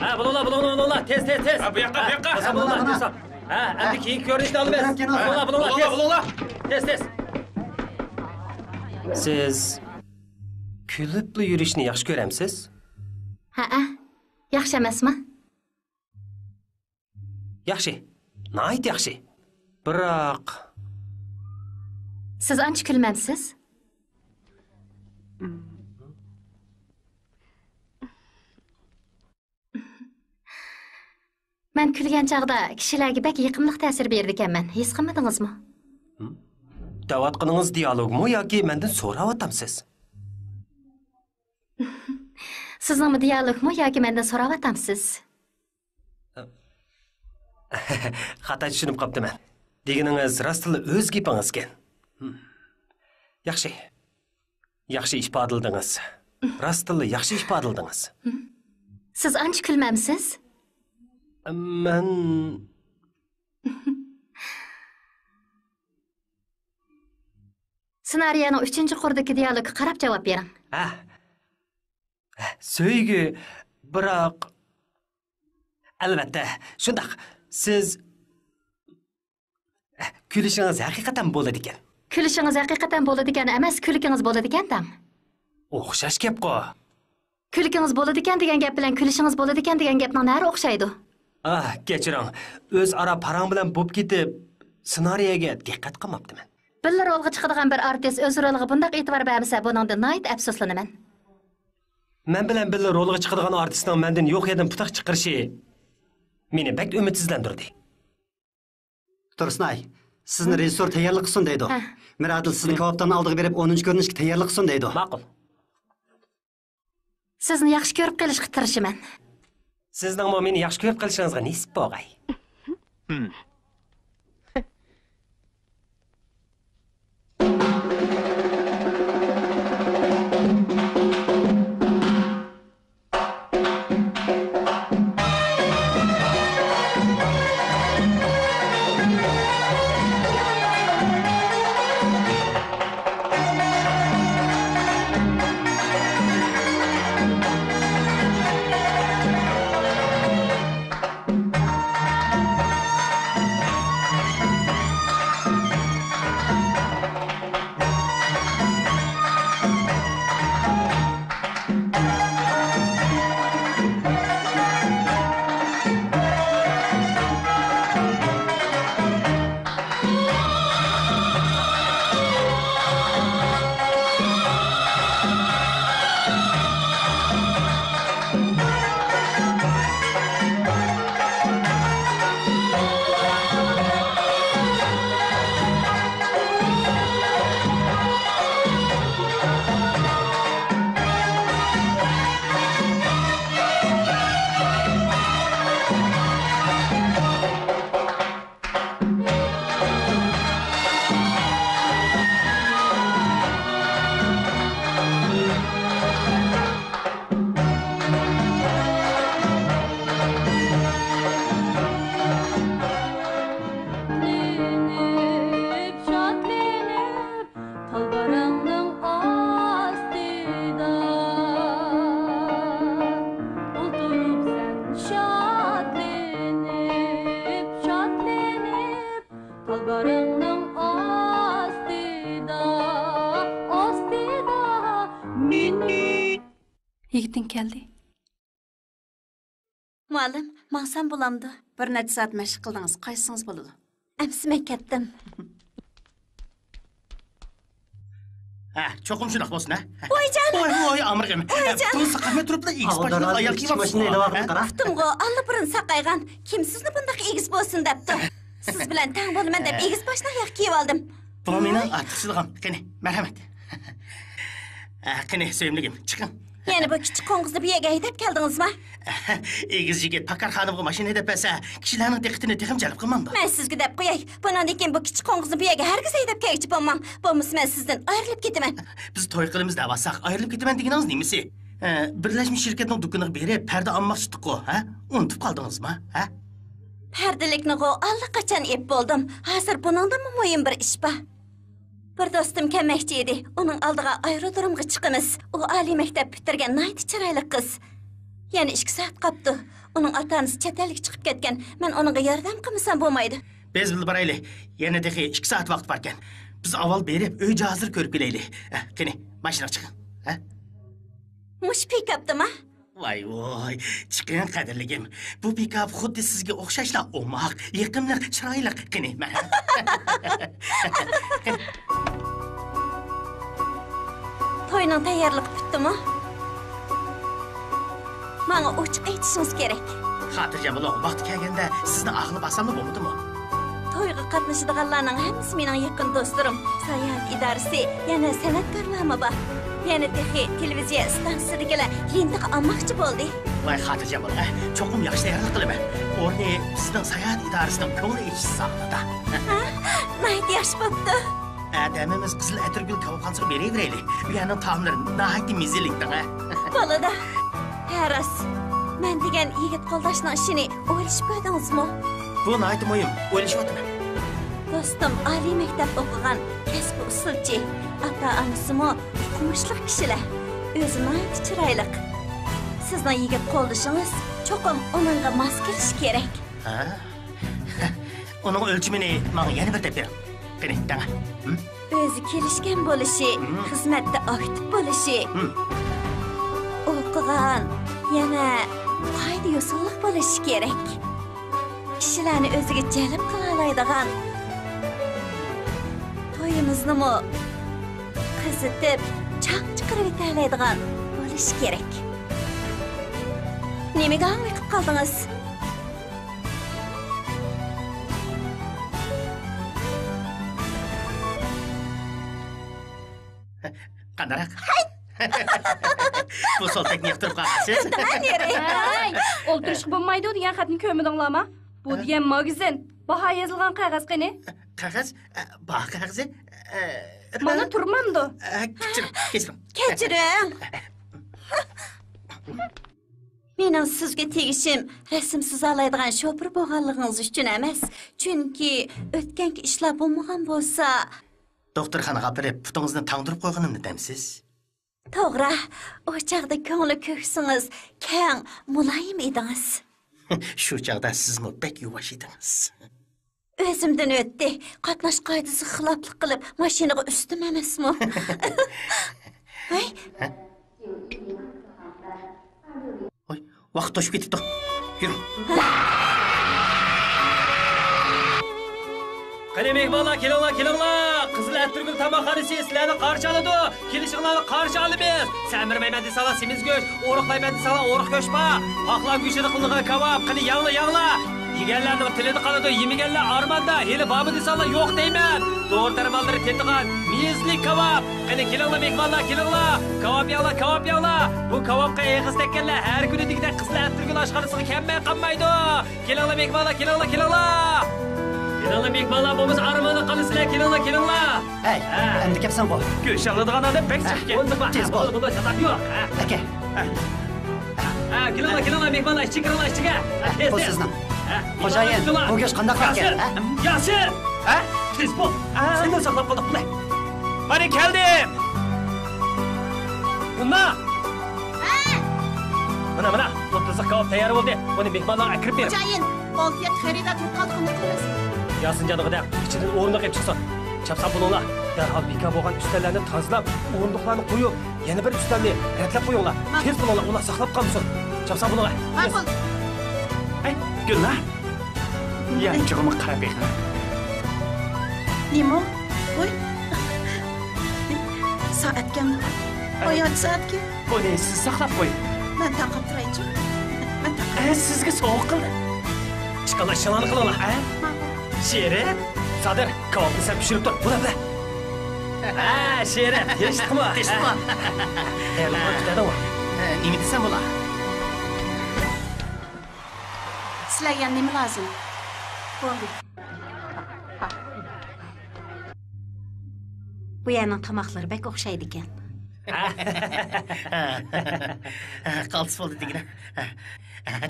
Ha, bulunla, tez. Ha, bu yakka. Bulunla. Ha, endi keyin ko'rinishni olib berasiz. Bulunla, tez. Siz kulibli yurishni yaxshi ko'ramsiz? Ha, yaxshi emasmi? Yaxshi. Nihoyat yaxshi. Biroq siz ancha kulmamsiz? Men kulgan chaqda kishilarga bak yiqimliq ta'sir berdi ekanman. His qilmadingizmi? Davatqiningіз dialogmi yoki mendan so'rayapsiz? Sizningmi dialogmi yoki mendan so'rayapsiz? Xato tushunib qoptiman. Deganingiz rostila o'z gapingiz ekan. Yaxshi. Yaxshi ifodaldingiz. Rostila yaxshi ifodaldingiz. Siz ancha kulmamsiz? Men Ssenariyoning 3-qurdagi dialogga qarab javob bering. Söygü, biroq albatta, shundaq. Siz kulishingiz haqiqatan bo'ladi ekan. Kulishingiz haqiqatan bo'ladi ekan emas, kulikingiz bo'ladi ekan-da. O'xshash gap-ku. Kulikingiz bo'ladi ekan degan gap bilan kulishingiz bo'ladi ekan degan gapning nari o'xshaydi. Kechiring. O'zaro parang bilan bo'lib ketib, ssenariyoga diqqat qilmabdiman. Bir rolga chiqadigan bir artist o'z roliga bunday e'tibor bermasa, buningdan nihoyat afsuslanaman. Men bilan birga rolga chiqadigan artistning mendan yo'q yerdan putaq chiqarishi meni bak umidsizlantirdi. Tursunay, sizni rejissor tayyorlik qilsin deydi. Miradil sizni kavobdan oldiga berib 10-ko'rinishga tayyorlik qilsin deydi. Ma'qul. Sizni yaxshi ko'rib qilishga tirishaman. Sizning meni yaxshi ko'rib qilishingizga nisb bo'g'ay. Yigiting keldi. Muallim, maqsam bo'lamdi. Bir necha soat mashq qildingiz, qaysingiz bo'ladi? Amsima ketdim. Cho'qim shunaq bo'lsin, ha? Voyjon. Voy, amirg'im. Pul saqamay turibdi, egiz boshini ayol kiyib olibsiz. Aftimg'o, allapurun saqaygan. Kim sizni bunday egiz bo'lsin debdi. Siz bilan tang bo'laman deb egiz boshni oyoq kiyib oldim. Bu mening ortiqchiligim. Qani, marhamat. Qani, sevimligim, chiqing. Yani bu kichik qo'ng'izni bu yerga haydab keldingizmi? Egiz yigit Pakar xonimga mashina haydab bersa, kishilarning diqqatini texim jalb qilmamdi. Men sizga deb qo'yay. Bundan keyin bu kichik qo'ng'izni bu yerga hargiz haydab kelchi bo'lmam. Bo'lmasa men sizdan ayrilib ketaman. Biz to'y qilamiz deb olsak, ayrilib ketaman deganingiz nimasi? Birlashmish shirkatning do'koniga berib, parda olmoqchidik-ku, ha? Unutib qoldingizmi, ha? Pardalikni allaqachon ep bo'ldim. Hozir buningdan muhim bir ish bor. Bir dostum kelmekçi edi. Onun aldığa aerodromga chiqimiz. O ali mektep bitirgen nayt chiroyli qiz. Yani 2 saat qapti. Onun ata-onasi chet elga chiqib ketgan. Men onunga yordam qilmasam bo'lmaydi. Biz bilib barayli. Yana dahi 2 saat vaqt barkan. Biz avval berib uy hazır ko'rib kelayli. Qani, mashinaga chiqing. Mush pikapdimi? Voy, chiqing qadrligim. Bu pikap xuddi sizga o'xshashla o'moq, yiqimli, chiroyli. Qani, mana. To'yning tayyorligi bitdimi? Menga ochiq aytishingiz kerak. Xotirjam bo'ling, vaqt kelganda sizni aqli basamli bo'lmadimi? To'yga qatnashadiganlarning hammasi mening yaqin do'stlarim. Sayohat idorasi, yana san'atkorlarmi bor. Yana texi televiziya stansiyasidagilar lintiq olmoqchi bo'ldi. Voy, xotirjam bo'ling. Cho'qim yaxshi tayyorlik qilaman. O'rni sizning sayohat idorasining ko'ngli ichish saqlada. Nayt yaxshi bo'pti. Adamimiz Qizil Atirgul kavobxonasiga beraveraylik. Bu yerning taomlari nihoyatda mezilikdir. Bo'ladi. Haras, men degan yigit qo'ldashning ishini o'ylashib ko'rdingizmi? Bu nihoyat muhim. O'ylashyapman. Do'stim oliy maktab o'qigan, kasbi usulchi, ota-onasimi o'qimishli kishilar. O'zi nihoyat chiroyli. Sizning yigit qo'ldashingiz cho'qim uningga mos kelishi kerak. Uning o'lchimini menga yana bir deb bering. Qani, dana. O'zi kelishgan bo'lishi, xizmatda aktiv bo'lishi, o'qigan, yana qoida usullik bo'lishi kerak. Kishilarni o'ziga jalb qila oladigan, to'yimizni qizitib, chaq chiqarib o'tadigan bo'lishi kerak. Nimaga anglay qilib qoldingiz? Qandarak? Bu soltakni yiqtirib qolasiz. Hey, o'ltirishib bo'lmaydi degan xatni ko'rmadinglarmi? Bu degan magazin, baho yozilgan qog'oz qani? Qog'oz? Baho qog'ozi? Mana turmamdi. Kechiring. Mening sizga tegishim rasmsiz oladigan shopir bo'lganligingiz uchun emas, chunki o'tganki ishlar bo'lmagan bo'lsa, doktorxonaga borib putingizni tangdirib qo'yganimni demsiz? to'g'ri, o chaqda ko'ngli ko'ksingiz keng, muloyim edingiz. Shu chaqda sizmi bek yuvosh edingiz. O'zimdan o'tdi. Qatnash qoidasi xiloflik qilib, mashinaga ustim emasmi? Voy, Voy, vaqt to'shib ketibdi. Yuring. Qani mehmonlar, kelinglar. Qizil Atirgul tamaqxonasi sizlarni qarshi oladi. Kelishinglarni qarshi olamiz. Samirmayman desalar semiz go'sht, o'riqlayman desalar o'riq go'sht bor. Xohlar go'shtini qilgan kabob, qani yangla. Yeganlarni tilini qoladi, yemaganlar armonda. Hali bobi desalar yo'q deyman. To'g'ri tarmaldiri tetigan mezli kabob. Qani kelinglar mehmonlar, Kabob yanglar. Bu kabobga eg'iz tekkanlar har kuni degidek Qizil Atirgul oshxonasiga kelmay qolmaydi. Kelinglar mehmonlar, kelinglar. Kelinglar mehmonlar, bo'lmaz armonda qolasizlar, kelinglar. Hey, endi kelsan qo'y. Go'sht oladigan odam pek chiqib Tez bo'l. Bunda chatoq yo'q. Aka, Kelinglar mehmonlar, ichiga. bu sizni. Xo'jayin, bu go'sht qanday qilgan? Yasir! Tez bo'l. Seni saqlab qoldik, qulay. Mana keldim. Bunda. Mana, o'ttiz kabob tayyor bo'ldi. Buni mehmonlarga kirib ber. Xo'jayin, oltiya xarida turib qoldik qilamiz. Yasin canıgıda, içinin o'rniga qo'yib chiqsin. Chapsan buninglar. Darhol beka bo'lgan ustallarni tozalab, o'rindiqlarni qo'yib, yana bir ustalni ratlab qo'yinglar. Tez bo'linglar, ular saqlab qolmasin. Chapsan buninglar. Ma'qul. Ay, Gullar. Ya, chig'imga qarab beqin. Nima? Qo'y. Soatga. Oyoq soatga. Buni siz saqlab qo'ying. Men taqib turaychi. Sizga sovuq qildi. Chiqinglar, shalani qilinglar, ha? Sherif, Sadir, kabobni sen pishirib tur. Bula. Sherif, teshdikmi? Tayyorlab kutadimi? Nima desam bo'lar? Sizlarga nima lozim? Bo'ldi. Bu yerning tomoqlari bek o'xshaydi ekan. Qaltis bo'ldi degina.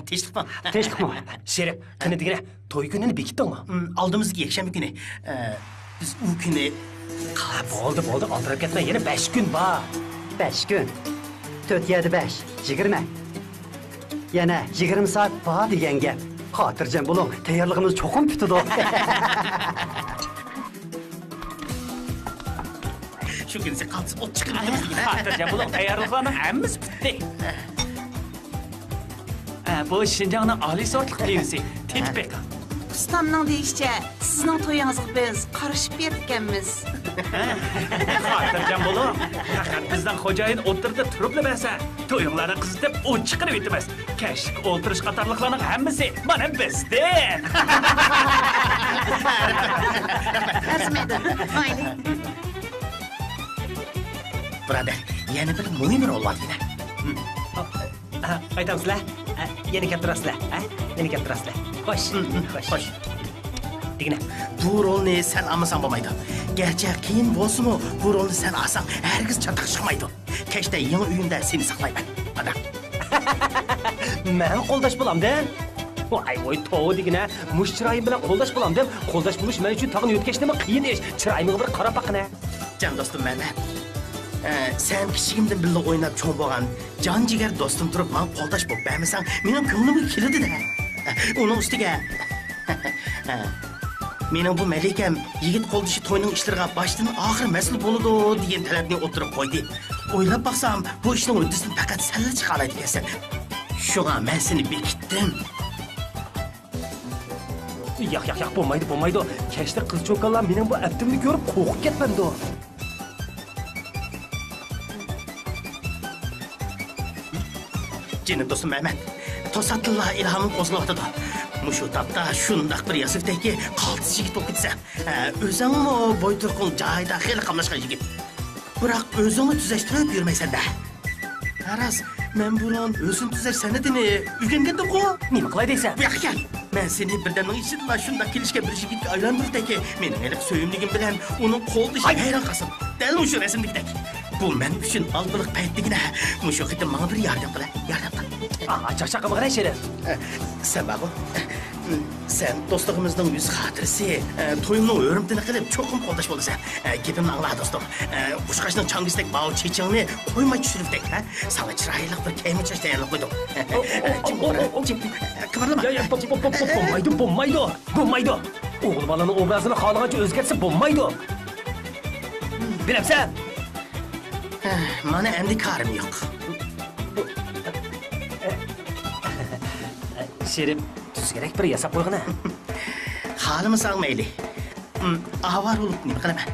Tinchlikmi? Sherif, qani degina, to'y kunini bekitdingmi? Oldimizga yakshanba kuni. Biz u kuni Bo'ldi, oldirib ketma. Yana 5 kun bor. 5 gün. 4 7 5 20. Yana 20 saat var degan gap. Xotirjam bo'ling, tayyorligimiz cho'qim tutadi. Shu kunsi qaltis ot chiqiramiz degan. Xotirjam bo'ling, tayyorliklarning hammasi bitdi. Bu Şinjanning oliy sortli levisi. Tinchbek. Ustamning deyishicha, sizning to'yingizga biz qarashib berganmiz. Xotirjam bo'ling. Faqat bizdan xo'jayin o'tirda turib bilmasa, to'yinglarni qizitib o't chiqarib yetmas. Kashlik o'ltirish qatorliqlarning hammasi mana bizdan. Arzimaydi. Mayli. Birodar, yana bir muhim rol bor yana. Aytamsizlar? Yana gapirasizlar, Yana gapirasizlar. Xo'sh. Degina. Bu rolni sen almasang bo'lmaydi. Gerçi qiyin bo'lsa-mu, bu rolni sen alsang hargiz chataq chiqmaydi. Kechda yangi uyimda seni saqlayman. Adam. Men qo'ldash bo'lamda. Voy, to'g'ri degina. Mush chiroyim bilan qo'ldash bo'lamdim. Qo'ldash bo'lish men uchun tag'in yo'tkashnimi qiyin ish. Chiroyimga bir qarab baqina. Can dostum Mehmet. Sen kichigimdan birga o'ynab cho'ng bo'lgan jon jigar do'stim turib men qo'ldash bo'lib bermasang, mening ko'nglimga keladi-da. Uning ustiga mening bu malikam yigit qo'ldishi to'yning ishlariga boshdan oxir mas'ul bo'ladi degan talabni o'tirib qo'ydi. O'ylab baqsam, bu ishning uddasidan faqat senlar chiqa oladi ekansan. Shunga men seni bekitdim. Yo'q, bo'lmaydi. Kechda qiz cho'kanlar mening bu aftimni ko'rib qo'rqib ketmandi. Canım dostum Mehmet, tosatilla ilhamım qo'zg'aldi. Mushu tapda shundaq bir yasifdagi qaltis yigit bo'lib ketsa, o'zingmi bo'yturqun joyda xeli qamlashgan yigit. Biroq o'zingni tuzashtirib yurmaysan-da. Aras, men buron o'zim tuzash san'atini o'rgangandim-ku. Nima qilay deysan? Bu yoqqa kel. Men seni birdan ishidma shunda kelishga bir yigitga aylantirdiki, mening iliq so'yimligim bilan uning qo'ldishiga hayron qoldim. Dal mushu rasmdagidek. Bu men uchun aldiliq paytdigina. Mushu qitim menga bir yordam qil. Chaqchaqqa qarang Sherif. Sen bak o. Sen dostluğumuzdan yüz hatırısı, toyumlu örümtini qilib çoğum qo'ldash bo'lasan. Gapimni angla dostum. Qushqashning changisdek bağı chechingni qo'ymay tushiribdek, sana chiroyli bir kiyim chash tayyorlab qo'ydim. Qimirlama. Bo'lmaydi. O'g'il bolaning obrazini xohlagancha o'zgartsa bo'lmaydi. Bilamsan? Mana endi karim yo'q. Sherif, tuzgarak bir yasab qo'yg'ina. Halimsan mayli. Avar bo'lib nima qilaman?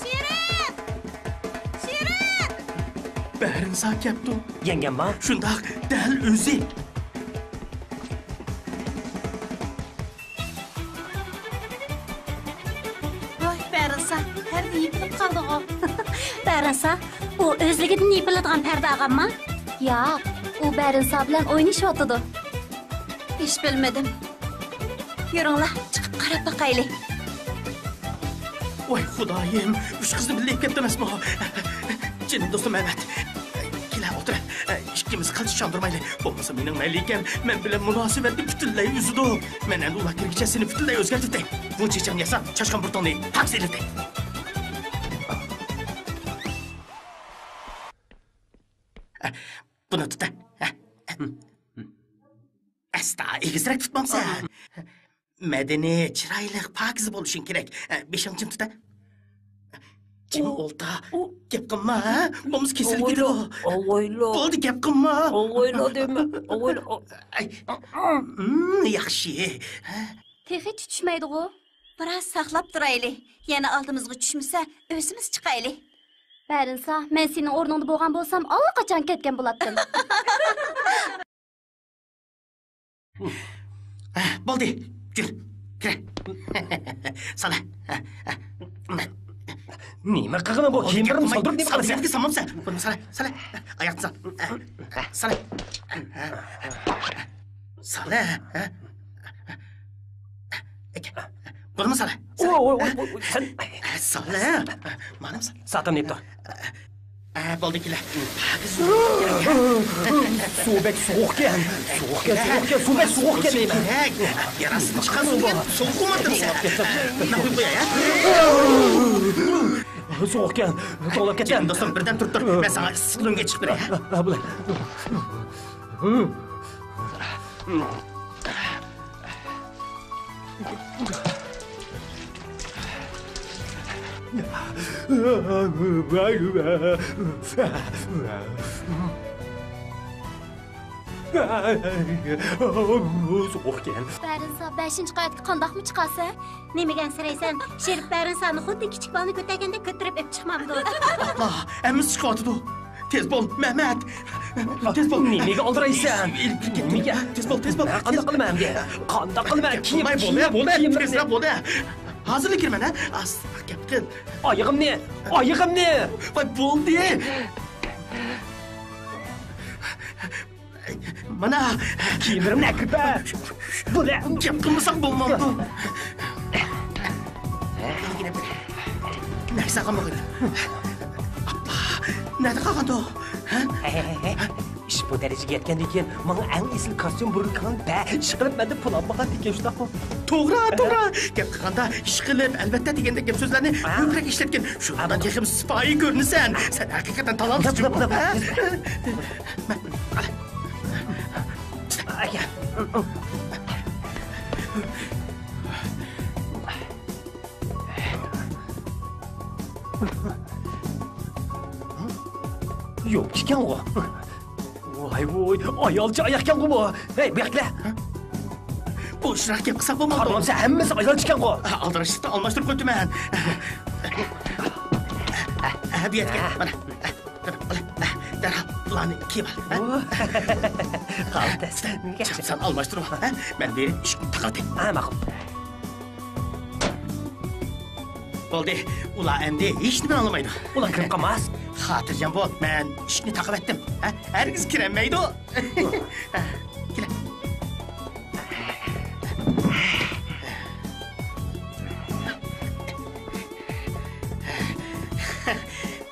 Sherif! Bärin sağ kepdi. Yengam bor? Shundoq dal o'zi. Voy, Bärinsa, her yipilib qoldi-ku. Bärinsa, u o'zligidan yipiladigan parda og'ammi? Yo'q, u Bärinsa bilan o'ynashyotdi. Hiç bilmedim. Yürünglar, çıkıp qarab baqayli. Voy xudoyim, uch qizni birga ketdi emasmi? Canım dostum Mehmet. Kela o'tir. Ikkimiz qilch chandurmayli. Bo'lmasa mening malikam men bilan munosabatni butunlay uzdi. Men endi ular kirgicha seni butunlay o'zgartirdi. Bu checham yasab, chashqan burtonni haqs elirdi. Buni tut. Asta, egizrak tutmamsan. Madaniy, chiroyli, pokiz bo'lishing kerak. Beshinchim tuta. Kim olta? Gap qilma, bo'lmasa kesilib ketadi. O'ylo. Bo'ldi, gap qilma. O'ylo dema. O'ylo. Yaxshi. Texi tushmaydi-ku. Biraz saqlab turayli. Yana oldimizga tushmasa, o'zimiz chiqayli. Bärinsa, men sening o'rningda bo'lgan bo'lsam, allaqachon ketgan bo'lardim. Bo'ldi. Yur. Kir. Sala. Nima qilg'ini bu? Kiyimlarimni soldirib nima Sala, qilasan? senga samamsan. Buni sala, sala. Oyoqni sal. Sala. Sala. Buni sala. Sen Sala. Manam sala. soatim deb tur. Bo'ldi kelar. Pokiz. Soğuk soğukken. Soğuk soğukken deyman. Yarasını çıkarsın diye soğukumadın sen. Ne yapayım bu ya? Soğukken. To'lib ketgan. Canım dostum birden tur. Ben sana ıssık önge çıkıp ya. Bular. So'qgan. Bərinsa 5-ci qayatqa qandaqmı çıxasa? Nemigən sirəysən, Şerif Bərinsanı xuddi kiçik balını götürgəndə götürüb öp çıxmamdı. Allah, əmiz çıkartıdı. Tez bol, Mehmet. Tez bol. Nemiga oldiraysan? Nemiga? Tez bol. Qanday qilman de? Qanday qilman? Kiyim Bo'ldi. Tezroq bo'ldi. Hozirlik kirman, ha? Asta gap qil. Oyog'imni. Voy, bo'ldi. Mana Kiyimlarimni kirpa. Bular. gap qilmasang bo'lmabdi. Narsa qilmoqdi. Nada qolgandi? Ha? Ish bu darajaga yetgandan keyin menga eng esil kostyum burkan ba ish qilib menda pul olmagan degan shunaqmi? To'g'ri. Gap qilganda ish qilib, albatta degandek gap so'zlarni ko'proq ishlatgan. Shundan texim sipoyi ko'rinasan. Sen haqiqatan talantli. Yo'q ekan u. Voy, ayolcha oyoqkan bu. Hey, bu yoqlar. Bo'shroq gap qilsa bo'lmaydi. Qarabsa hammasi ayolcha ekan bu. Aldirishni almashtirib qo'ydiman. Bu yerga mana. Darhol planni kiyib ol. Qaltis. Sen almashtirib ol. Men berib ishni taqatay. Ma'qul. Bo'ldi. Ular endi hech nima anlamaydi. Ular kirib qolmas. Xotirjam bo'l. Men ishni taqib etdim. Hargiz kirolmaydi. Kela.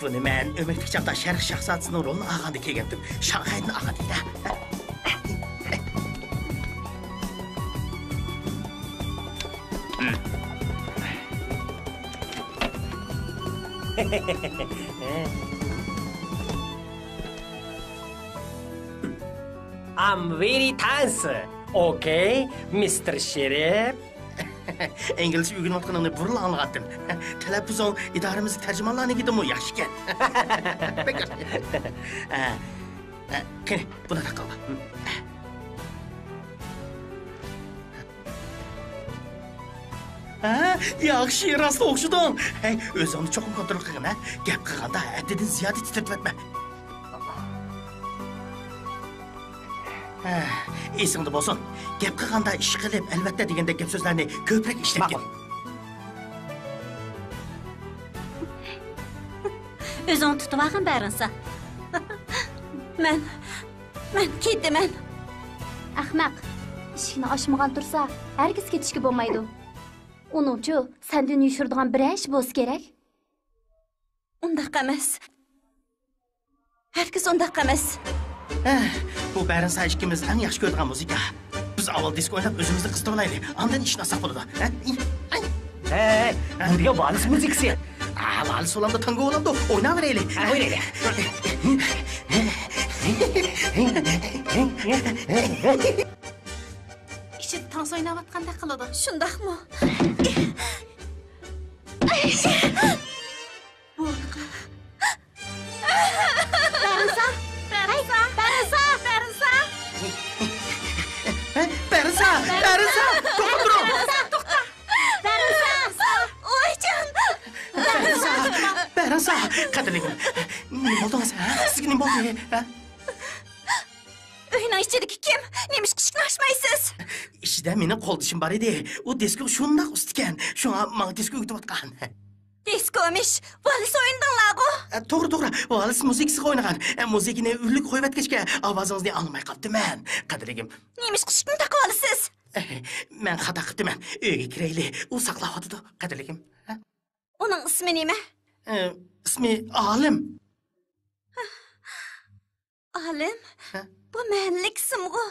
Buni men ömürlük çağda Şərq şahzadəsinin rolunu ağanda kelgandim. Şanxayning ağandıydı. I'm very thanks. Okay, Mr. Sheriff. İngilizce öyrənətqanını burla anlattım. Tələffüzün idarəmizin tərcümanlarına gidim o yaxşı gel. Bekar. Kene, buna da qalma. Yaxşı, rastla oxşudun. Özünü çox kontrol qılın, ha? Gəp qılğanda həddidən ziyadə titrətib etmə. Esingdə bolsun. Gəp qılğanda iş qılıb, əlbəttə degəndə gəp sözlərini köprək işlətgin. Özün tutub ağın Bərinsa. Mən ketdim. Ahmaq, ishikni ochmagan tursa, hargiz ketishga bo'lmaydi. Uningchi, sendan yushiradigan bir ish bo'lsa kerak. Undaq emas. Herkes undaq emas. Bu Bərinsa ikimiz ən yaxşı görüdüğən muzika. Biz avval disko oynab özümüzü qızdırıb olaylı. Andan işini asaq buludu. Hey, bu diye vals müziksi. Vals olan da tango olan da oyna vereyli. Oynaylı. İchida tans o'ynayotganda qiladi. Shundaqmi? Bərinsa! Toxun durun! Bərinsa! Qadirligim, ne oldu sen? Sizge ne oldu? Öyün içindeki kim? Neymiş kışkını açmaysız? İşte benim kol dişim var idi. O disko şundak üstüken. Şuna bana disko gidiyordu. Disko'muş. Valis oyundan lago. Doğru. Valis müziksiz oynagan. Müzikini ürlük koyup etkeçke avazınızı anlamay kaptım ben. Kadirligim. Neymiş kışkını takvalısız? Ben hata kıptım ben. Öyle kireyli. O saklavadı da Kadirligim. Onun ismi neyme? İsmi Alim. Alim, bu mənliksimg'u.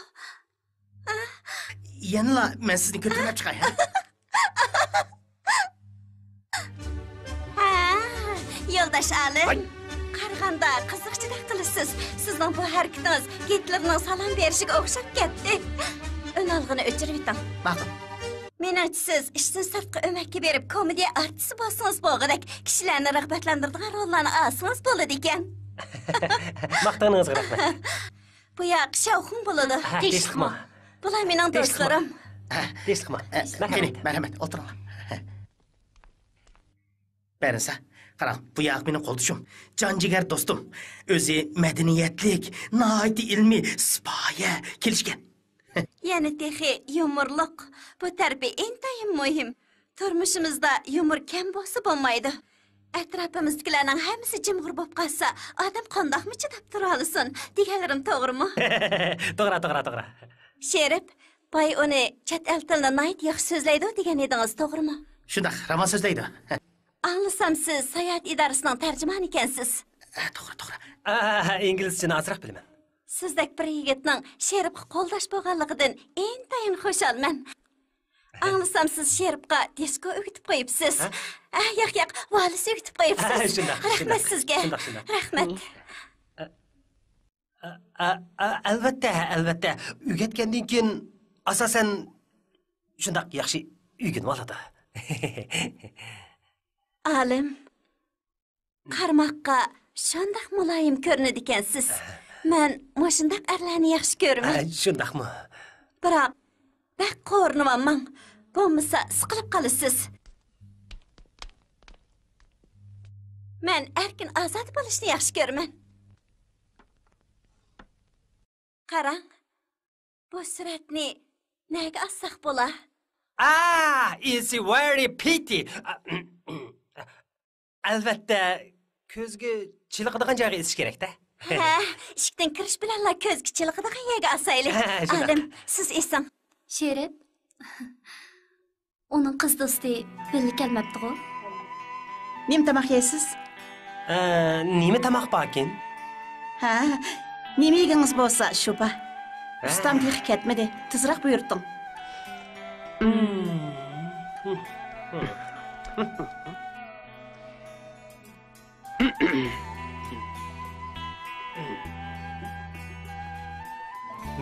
Yanıla ben sizni kötülep çıkay. Ha, yoldaş Alim. Qarğanda qiziqchilik qilasiz. Sizning bu harakatiniz Gitlerning salom berishiga o'xshab ketdi. Önalg'ini o'chirib yiting. Bakın. Menimcha siz ishdan sirtqa o'makka berib komediya artisti bo'lsangiz bo'lg'idek kishilarni rag'batlantiradigan rollarni olsangiz bo'ladi ekan. Maqtaningizga rahmat. Bu yoq shavqin bo'ladi. Teshqima. Bular mening do'stlarim. Teshqima. Kene, merhamet, oturun. Berinsa, qarang, bu yoq mening qo'ldishim. Can-jigar do'stim. O'zi madaniyatlik, nihoyat ilmiy, sipoya kelishgan. Yani texi yumurluq. Bu tarbiya intayin muhim. Turmushimizda yumur kam bo'lsa bo'lmaydi. Atrofimizdagilarning hammasi jimg'ir bo'lib qolsa, odam qandoqmi chidab tura olsin? Deganlarim to'g'rimi? To'g'ri. Sherib, boy uni chet el tilida nihoyat yaxshi so'zlaydi degan edingiz, to'g'rimi? Shundoq, roman so'zlaydi. Anglasam siz sayohat idorasining tarjimoni ekansiz. To'g'ri. İngilizceni azroq bilaman. Sizdek bir yigitning Sheribga qo'ldosh bo'lganligidan intayin xursandman. Anglasam siz Sheribga disko o'tib qo'yibsiz. Yo'q, valis o'tib qo'yibsiz. Rahmat sizga. Rahmat. Albatta. Uygatgandan keyin asosan shundoq yaxshi uygun bo'ladi. Alim, qarmoqqa shundoq muloyim ko'rinadi ekansiz. Men moshundaq arlarni yaxshi ko'raman. Shundaqmi? Biroq bak qo'rnimman. Bo'lmasa siqilib qolasiz. Men erkin ozod bo'lishni yaxshi ko'raman. Qarang. Bu suratni nega olsak bo'lar? It's very pity. Albatta, ko'zga chiliqadigan joyga isish kerak-da. Ha, eshikdan kirish bilanla ko'zga chiliqadigan yerga asaylik. Alim, siz esing. Sherib, uning qiz do'sti belli kelmabdi-ku. Nima tamoq yeysiz? Nima tamoq borkin? Ha, nima yegingiz bo'lsa, shuba. Ustam texi ketmadi. Tezroq buyurdim.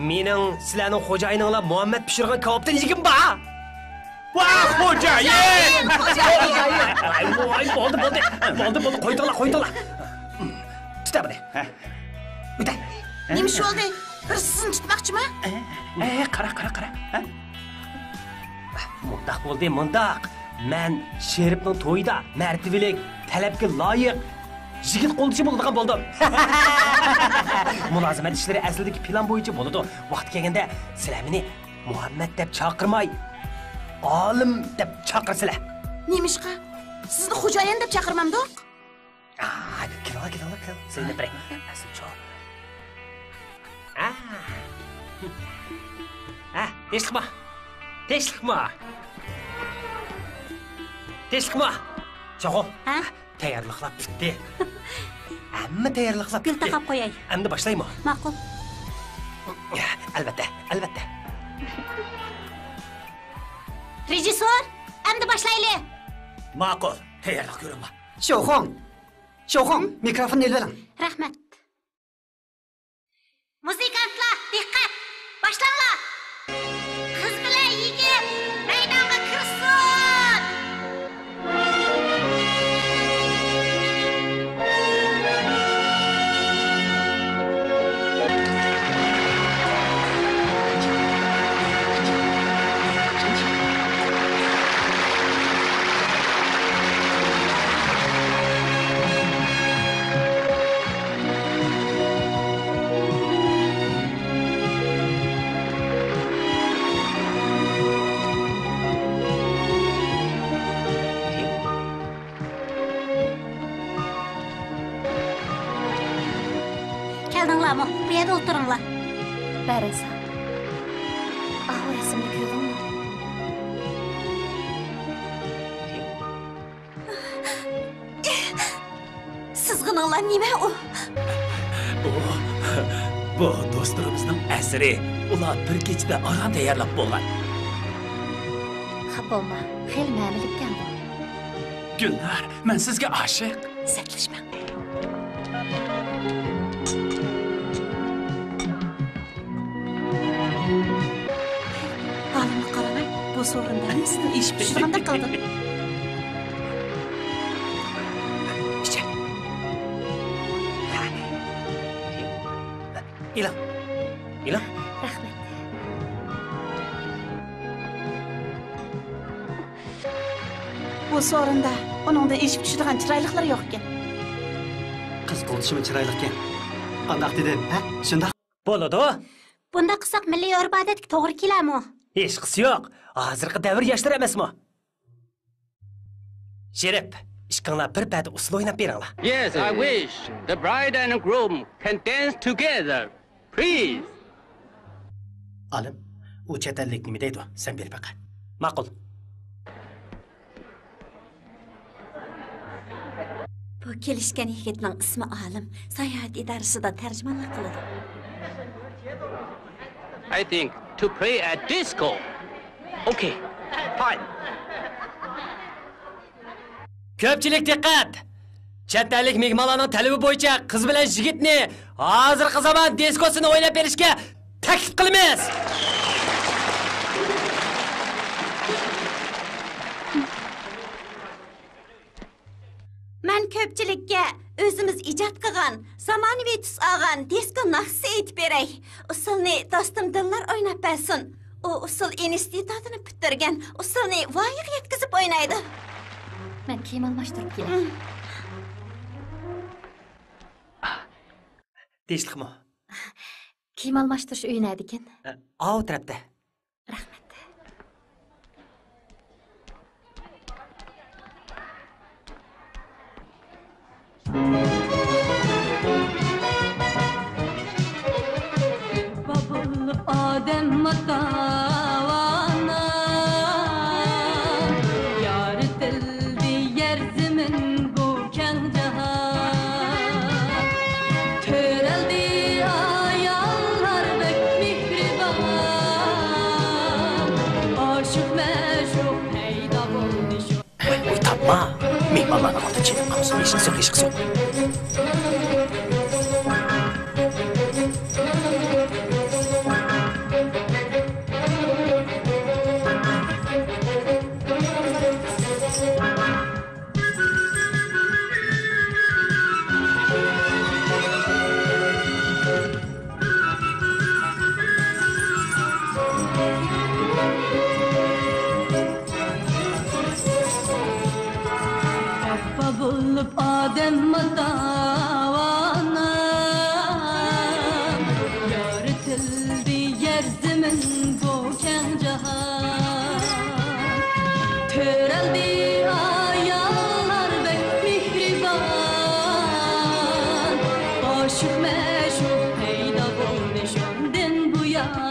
Mening sizlarning xo'jayininglar Muhammad pishirgan kebabdan yegim bor. Voy, xo'jayin! Voy, bo'ldi. Qo'ydilar. Tuta buni. O'ta. Nima shu oldi? Bir sizin tutmoqchimi? Qara. Mundaq bo'ldi, mundaq. Men Sheribning to'yida martabalik, talabga loyiq yigit qo'ldishi bo'ladigan bo'ldim. Mulozimat ishlari aslidagi plan bo'yicha bo'ladi. Vaqt kelganda sizlar meni Muhammad deb chaqirmay, olim deb chaqirsizlar. Nemishqa? Sizni xo'jayin deb chaqirmamdoq? Keling. Seni biring. Asl choq. Teshqima. Cho'g'o. Tayyorliqlab bitdi. Hamma tayyorliqlab Gul bitdi. taqab qo'yay. Endi boshlaymi? Ma'qul. Albatta. Rejissor, endi boshlaylik. Ma'qul, tayyorlik ko'ringlar. Sho'xon, mikrofonni elvering. Rahmat. Muzikantlar, diqqat! Boshlanglar! Qiz bilan yigit maydonga kirsin! Keldinglarmi? Bu yerda o'tiringlar. Barasa. Resimni ko'rdingmi? Sizg'ininglar nima u? Bu do'stlarimizning asri. Ular bir kechada orom tayyorlab bo'lgan. Xafa bo'lma, xeyli ma'nilikkan bu. Gullar, men sizga oshiq. Saklashmang. Olimni qaramang, bu sovrindan sizni ish pishirganda qildi. İlham. İlham. Rahmat. Bu sovrinda uningda ish pishirgan chiroyliqlar yo'q ekan. Qiz qo'lishimi chiroyli ekan. Qandaq dedim, ha? Shundoq. Bo'ladi. Bunda qilsak milliy urf-odatga to'g'ri kelami? Hech qisi yo'q. Hozirgi davr yoshlar emasmi? Sherif, ishqinglar bir payda usul o'ynab beringlar. Yes, I wish the bride and groom can dance together. Please. Alim, u chet ellik nima deydi? Sen ber baqa. Ma'qul. Bu kelishgan yigitning ismi Olim. Sayohat idorasida tarjimonlik qiladi. I think to play at disco. Okay, fine. Ko'pchilik diqqat! Chet ellik mehmonlarning talabi bo'yicha qiz bilan yigitni hozirgi zamon diskosini o'ynab berishga taklif qilamiz. Men ko'pchilikka o'zimiz ijod qilgan, zamonaviy tus olgan disko naqsi aytib beray. Usulni do'stim Dillar o'ynab bersin. U usul institutini bitirgan, usulni voyaga yetkazib o'ynaydi. Men kiyim almashtirib kelay. Tinchlikmi? Kiyim almashtirish uyi naydi ekan? O tarafda. Rahmat. Babul Adem matavana yaritildi yer zemin bu keng jahan töreldi ayallar bek mihriban aşık meşuk peyda buldu şu Uy tapma. Mehmonlarni oldi chetib qolsin. Hech qisi yo'q. bulup Adem matavana yaritildi yer zemin bu keng jahan töreldi ayarlar bek mihriban aşık meşuk peyda buldu şundan bu yan.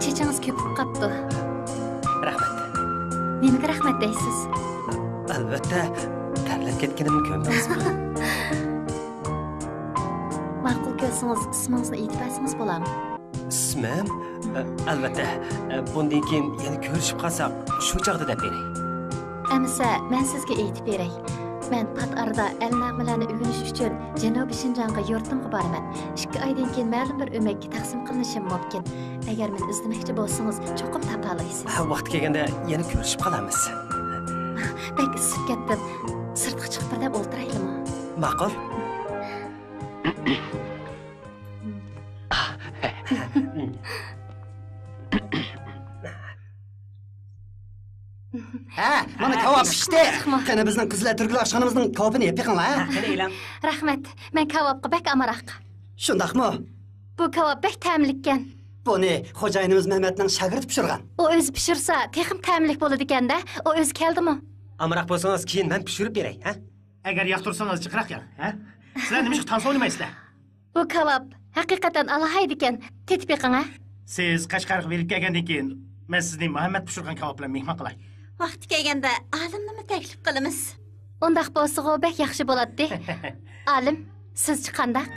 Chechangiz ko'pib qapti. Rahmat. Nimaga rahmat deysiz? Albatta, terlab ketganimni ko'mdingizmi? Ma'qul ko'rsangiz ismingizni aytib bersangiz bo'ladimi? Ismim? Albatta. Bundan keyin yana ko'rishib qolsak, shu chaqda deb beray. Amsa, men sizga aytib beray. Men pat arada el-nag'malarni o'rganish uchun Janubiy Shinjonga yurtimga boraman. 2 oydan keyin ma'lum bir o'makka taqsim qilinishim mumkin. Agar meni izlamoqchi bo'lsangiz, cho'qim topa olasiz. Vaqt kelganda yana ko'rishib qolamiz. Bek isib ketdim. Sirtga chiqib birdan o'ltiraylikmi? Ma'qul. Ha, mana kavob pishdi. Qani bizning qizlar turklar oshxonamizning kavobini yeb yiqinglar, ha? Qani elam. Rahmat. Men kavobga bek amaroq. Shundaqmi? Bu kavob bek ta'mlikkan. Buni xo'jayinimiz Mehmetning shagirdi pishirgan. O o'zi pishirsa, texim ta'mlik bo'ladi ekanda. O o'zi keldimi? Amroq bo'lsangiz, keyin men pishirib beray, ha? Agar yoqtirsangiz chiqroq ya, ha? Sizlar nima ish tansa o'ynaysizlar? Bu kavob haqiqatan alohida ekan. Tetib yiqing, ha? Siz Qashqarga berib kelgandan keyin men sizning Muhammad pishirgan kavob bilan mehmon qilay. Vaqti kelganda olimni taklif qilamiz. Undaq bo'lsa, o bek yaxshi bo'ladi. Olim, sizchi qandaq?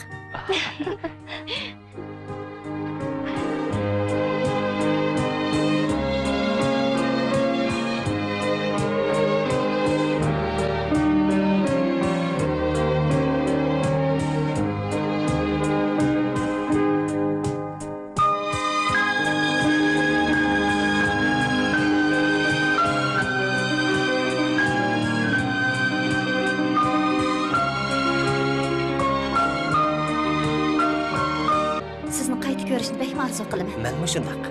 Ko'rishni bek arzu qilaman. Men shundaq.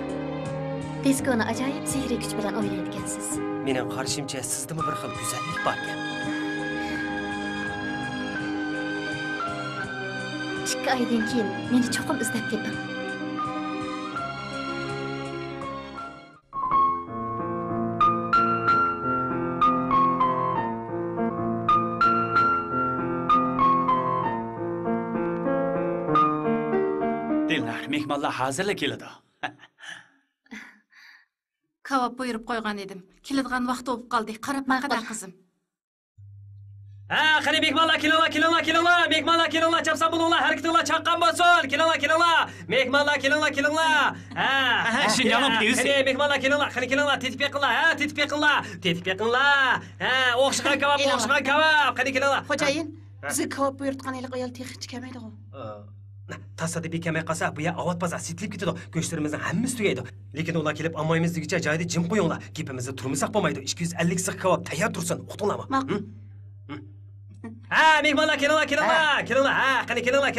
Diskoni ajoyib sehriy kuch bilan o'ynaydigansiz. Mening qarashimcha sizda bir xil go'zallik bor ekan. 2 oydan keyin meni cho'qim izlab teping. Mehmonlar hozirla keladi. Kavob buyurib qo'ygan edim. Keladigan vaqt bo'lib qoldi. Qarab maqada qizim. Ha, qani mehmonlar kelinglar. Mehmonlar kelinglar, chapsan bo'linglar, harakatinglar chaqqan bo'lsin. Kelinglar. Mehmonlar kelinglar. Ha, Shinjonim tez. Qani mehmonlar kelinglar, kelinglar, tetib yiqinglar. Ha, tetib yiqinglar. Ha, o'xshagan kavob. Qani kelinglar. Xo'jayin, bizga kavob buyurtgan ayol texnik kelmaydi. Tasodifiy kelmay qolsa, bu ya avot bazar sitilib ketadi. Go'shtlarimizning hammasi tugaydi. Lekin ular kelib olmaymiz degicha joyida jim qo'yinglar. Gapimizni turmasak bo'lmaydi. 250 siq kavob tayyor tursin. Uqtinglarmi? Ma'qul. Ha, mehmonlar kelinglar. Ha, qani kelinglar.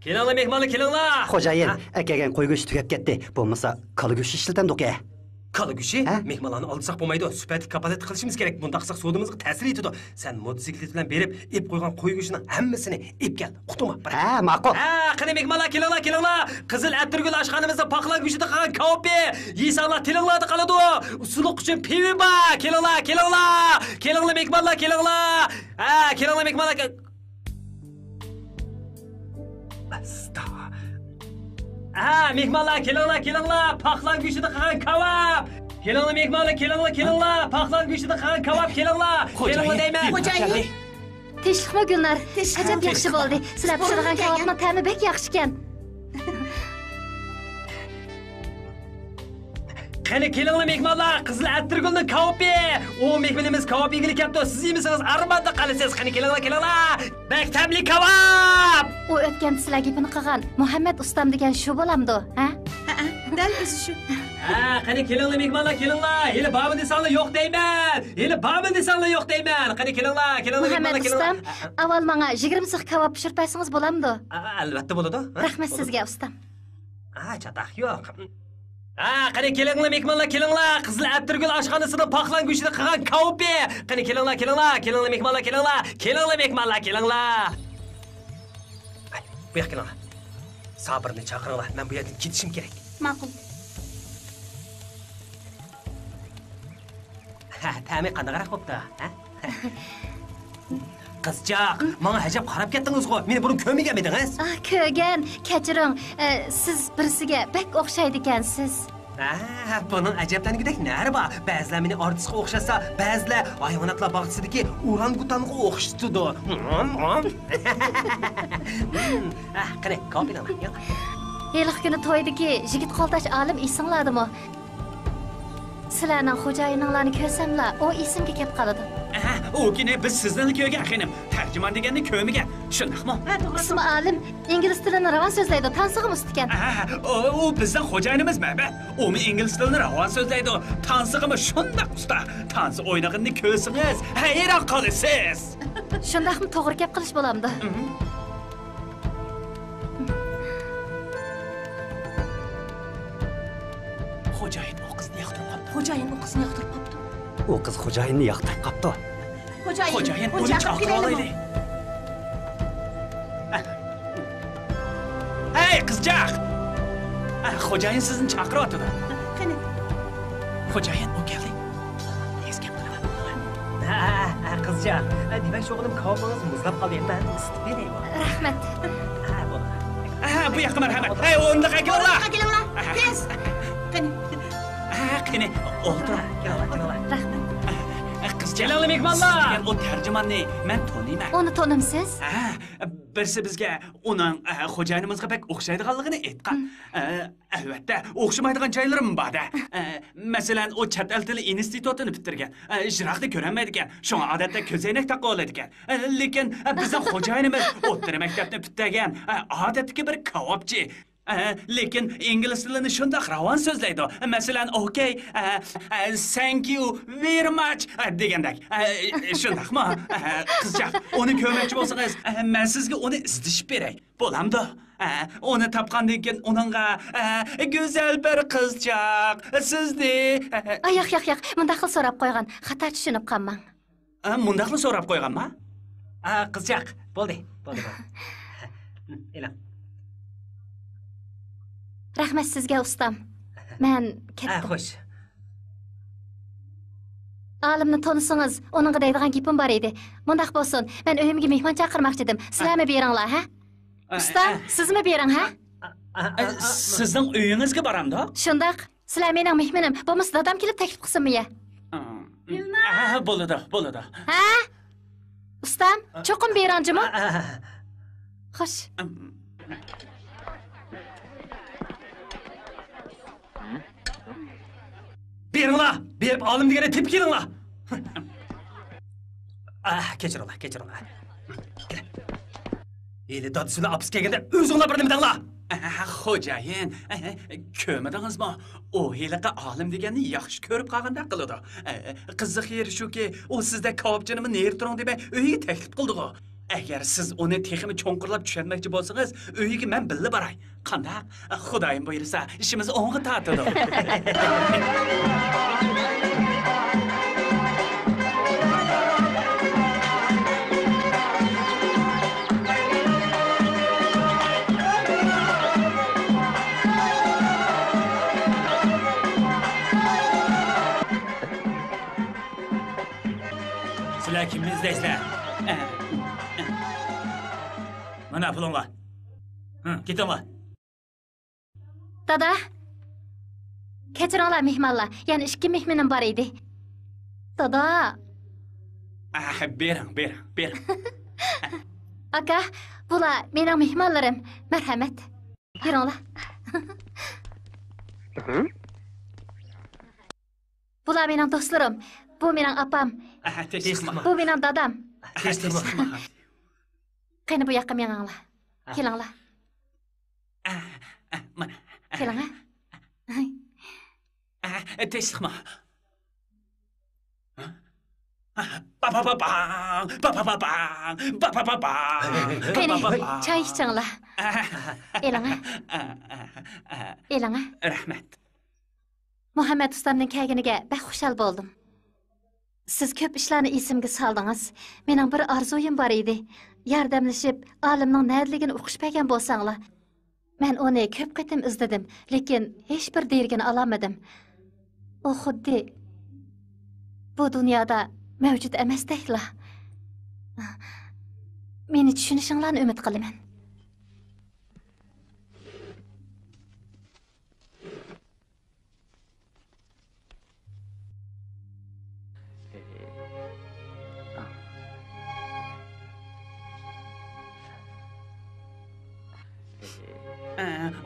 Kelinglar mehmonlar kelinglar. Xo'jayin, akagan qo'y go'shti tugab ketdi. Bo'lmasa, qala go'shti ishlatamiz do'ka. Qala go'shti? Mehmonlarni olsak bo'lmaydi. Sifatli kapolat qilishimiz kerak. Bunda qilsak sodimizga ta'sir etadi. Sen motosiklet bilan berib, ep qo'ygan qo'y go'shtining hammasini ep kel. Uqtimi? Ha, ma'qul. Ha, qani mehmonlar kelinglar. Qizil atirgul oshxonamizda paqlan go'shti qilgan kavobi. Yeysanlar tilinglarda qoladi. Suluq uchun pivi bor. Kelinglar mehmonlar kelinglar. Ha, kelinglar mehmonlar. Basta. Ha, mehmonlar kelinglar. Paqlan go'shti qilgan kavob. Kelinglar mehmonlar kelinglar. Paqlan go'shti qilgan kavob kelinglar. Kelinglar deyman. Xo'jayin. Tinchlikmi Gulnar? Ajab yaxshi bo'ldi. Sizlar pishirgan kavobning ta'mi bek yaxshi ekan. Qani kelinglar mehmonlar, Qizil Atirgulning kavobi. O mehmonimiz kavob yegili kelibdi. Siz yemisiniz? Armanda qolasiz. Qani kelinglar. Maktabli kavob. U o'tgan sizlar gapini qilgan Muhammad ustam degan shu bo'lamdi, ha? Dal o'zi shu. Qani kelinglar mehmonlar, kelinglar. Hali bormi desanglar yo'q deyman. Hali bormi desanglar yo'q deyman. Qani kelinglar Muhammad ustam, avval menga 20 six kavob pishirpaysiz bo'lamdi? Albatta bo'ladi. Rahmat sizga ustam. Chataq yo'q. Qani kelinglar mehmonlar, kelinglar. Qizil Atirgul oshxonasining paqlan go'shtini qilgan kavobi. Qani kelinglar. Kelinglar mehmonlar, kelinglar. Kelinglar. Bu yoqqa kelinglar. Sabrni chaqiringlar. Men bu yerdan ketishim kerak. Ma'qul. Ta'mi qanaqaroq bo'pti, ha? Qizchaq, menga ajab qarab ketdingiz-ku. Meni buni ko'rmaganmidingiz? Ko'rgan, kechiring. Siz birisiga bak o'xshaydi ekansiz. Bunun ajablanigidek nari bor. Ba'zilar meni artistga o'xshasa, ba'zilar hayvonotlar bog'chasidagi orangutanga o'xshatadi. Qani, kopinaman. Yiliq kuni to'ydagi yigit qoltash olim esingladimi? Sizlarning xo'jayininglarni ko'rsamlar, o esimga kelib qoladi. O kuni biz sizni ko'rgan xonim, tarjimon deganni ko'rmagan. Shundaqmi? Ismi olim, ingliz tilini ravon so'zlaydi, tansig'im ustikan. O bizning xo'jayinimiz ma'ba. U ingliz tilini ravon so'zlaydi, tansig'imi shundaq usta. Tansi o'ynag'ini ko'rsangiz, hayron qolasiz. Shundaqmi to'g'ri gap qilish bo'lamdi. Xo'jayin o qizni yoqtirib qopti. Xo'jayin o qizni yoqtirib qopti. O qiz xo'jayinni yoqtirib qopti. Xo'jayin uni chaqirib olaylik. Hey qizchaq. Xo'jayin sizni chaqiryapti. Qani. Xo'jayin o keldi. Qizchaq, demak o'g'lim kavobingiz muzlab qoldi. Men isitib beraymi? Rahmat. Bu yoqqa marhamat. Hey, o'nda kelinglar. Tez. Qani. Qani, o'ltir. Rahmat. Kelinglar mehmonlar. O tarjimonni men taniyman. Uni tanimsiz? Birisi bizga uning xo'jayinimizga pek o'xshaydiganligini aytgan. Albatta, o'xshamaydigan joylarim bor-da. Masalan, o chet el tili institutini bitirgan. Ijroqda ko'rinmaydi ekan. Shunga odatda ko'zoynak taqib oladi ekan. Lekin bizning xo'jayinimiz o'rta maktabni bitirgan. Odatdagi bir kavobchi. Lekin ingliz tilini shundoq ravon so'zlaydi. Masalan, okay, thank you very much degandak. Shundaqmi? Qizchaq, uni ko'rmoqchi bo'lsangiz, men sizga uni izdishib beray. Bo'lamdi? Uni topgandan keyin uningga go'zal bir qizchaq, sizni Yo'q. Mundaq qil so'rab qo'ygan. Xato tushunib qolmang. Mundaq qil so'rab qo'yganmi? Qizchaq, bo'ldi. Elam. Rahmat sizga ustam. Men ketdim. Xo'sh. Olimni tonisangiz, uningga deydigan gapim bor edi. Bundaq bo'lsin, men uyimga mehmon chaqirmoqchi edim. Sizlarmi beringlar, ha? Ustam, sizmi bering, ha? Sizning uyingizga boramda? Shundaq. Sizlar mening mehmonim. Bo'lmasa dadam kelib taklif qilsinmi-ya? Bo'ladi. Ha? Ustam, cho'qim beranjimi? Xo'sh. Beringlar, berib olim degani tepib kelinglar. Kechiringlar. Eli dadisini olib kelganda o'zinglar bir nima denglar. Xo'jayin, ko'rmadingizmi? O hiliqa olim deganni yaxshi ko'rib qolgandek qiladi. Qiziq yeri shuki, u sizda kavobchinimi nertiring deb uyiga taklif qildi-ku. Agar siz uni texmi cho'nqirlab tushunmoqchi bo'lsangiz, uyiga men billa boray. Qanday? Xudoyim buyursa, ishimiz o'ng'i tortadi. Sizlar kimni izlaysizlar? Mana pulinglar. Ketinglar. Dada. Kechiringlar mehmonlar. Yana 2 mehmonim bor edi. Dada. Bering. Aka, bular mening mehmonlarim. Marhamat. Yuringlar. Bular mening do'stlarim. Bu mening opam. Teşekkür. Bu mening dadam. Teşekkür. Qani bu yoqqa meninglar. Kelinglar. Mana. Keling. Teşekkür. Ba ba ba bang, ba ba ba bang, ba ba ba bang. Qani choy ichinglar. Eling. Eling. Rahmat. Muhammad ustamning kelganiga bak xushal bo'ldim. Siz ko'p ishlarni esimga soldingiz. Mening bir orzuyim bor edi. Yordamlashib, olimning nədligini o'qish bergan bo'lsanglar. Men uni ko'p qatim izladim, lekin hech bir dergini olamadim. U xuddi bu dunyoda mavjud emasdekla. Meni tushunishinglarni umid qilaman.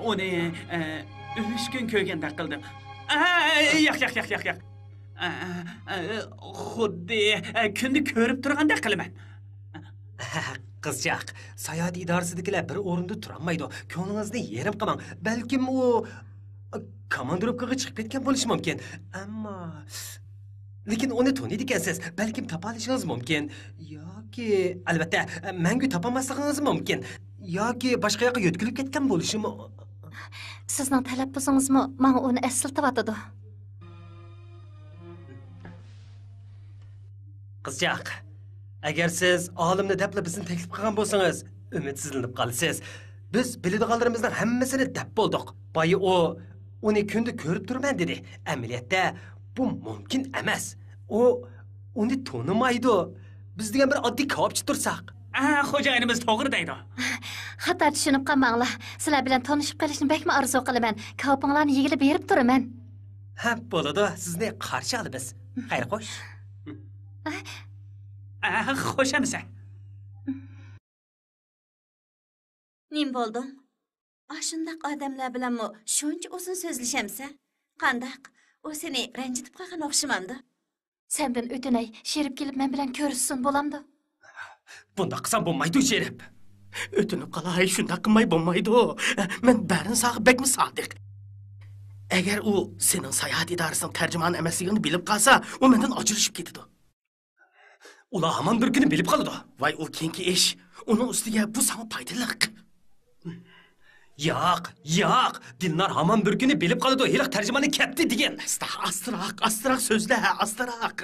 Uni 3 kun ko'rganda qildim. Yo'q. Xuddi kunni ko'rib turgandek qilaman. Qizchaq, sayohat idorasidagilar bir o'rinda turolmaydi. Ko'nglingizni yerim qilmang. Balkim u komandirovkaga chiqib ketgan bo'lishi mumkin. Ammo lekin uni taniydi ekansiz. Balkim topa olishingiz mumkin. Yoki albatta mangu topolmasligingiz mumkin. Yoki boshqa yoqqa yo'tkilib ketgan bo'lishi mumkin. Sizning talaffuzingizmi menga uni eslatib Qizchaq, agar siz olimni debla bizni taklif qilgan bo'lsangiz, umidsizlanib qolasiz. Biz biladiganlarimizning hammasini deb bo'ldik. Boyi uni kunda ko'rib turman dedi. Amaliyotda bu mumkin emas. Uni tonimaydi. Biz degan bir oddiy kavobchi tursak. Xo'jayinimiz to'g'ri deydi. Xato tushunib qolmanglar. Sizlar bilan tanishib qolishni bekmi arzu qilaman. Kavobinglarni yigilib berib turaman. Ha, bo'ladi. Sizni qarshi olamiz. Xayr xo'sh. Xo'shamisa. Nim bo'ldim? Shundaq odamlar bilanmi shuncha uzun so'zlashamsa? Qandaq? U seni ranjitib qolgan o'xshamamdi. Sendan o'tinay, Sherib kelib men bilan ko'rishsin bo'lamdi. Bunda qilsam bo'lmaydi, Sherib. O'tinib qalay, shunday qilmay bo'lmaydi. Men barin sog'i bekmi sodiq. Agar u sening sayohat idorasining tarjimoni emasligini bilib qolsa, u mendan ajrashib ketadi. Ular hamon bir kuni bilib qoladi. Voy, u keyingi ish. Uning ustiga bu sana foydali. Yo'q. Dilnar hamon bir kuni bilib qoladi. Hiliq tarjimani ketdi degan. Astroq so'zla, astroq.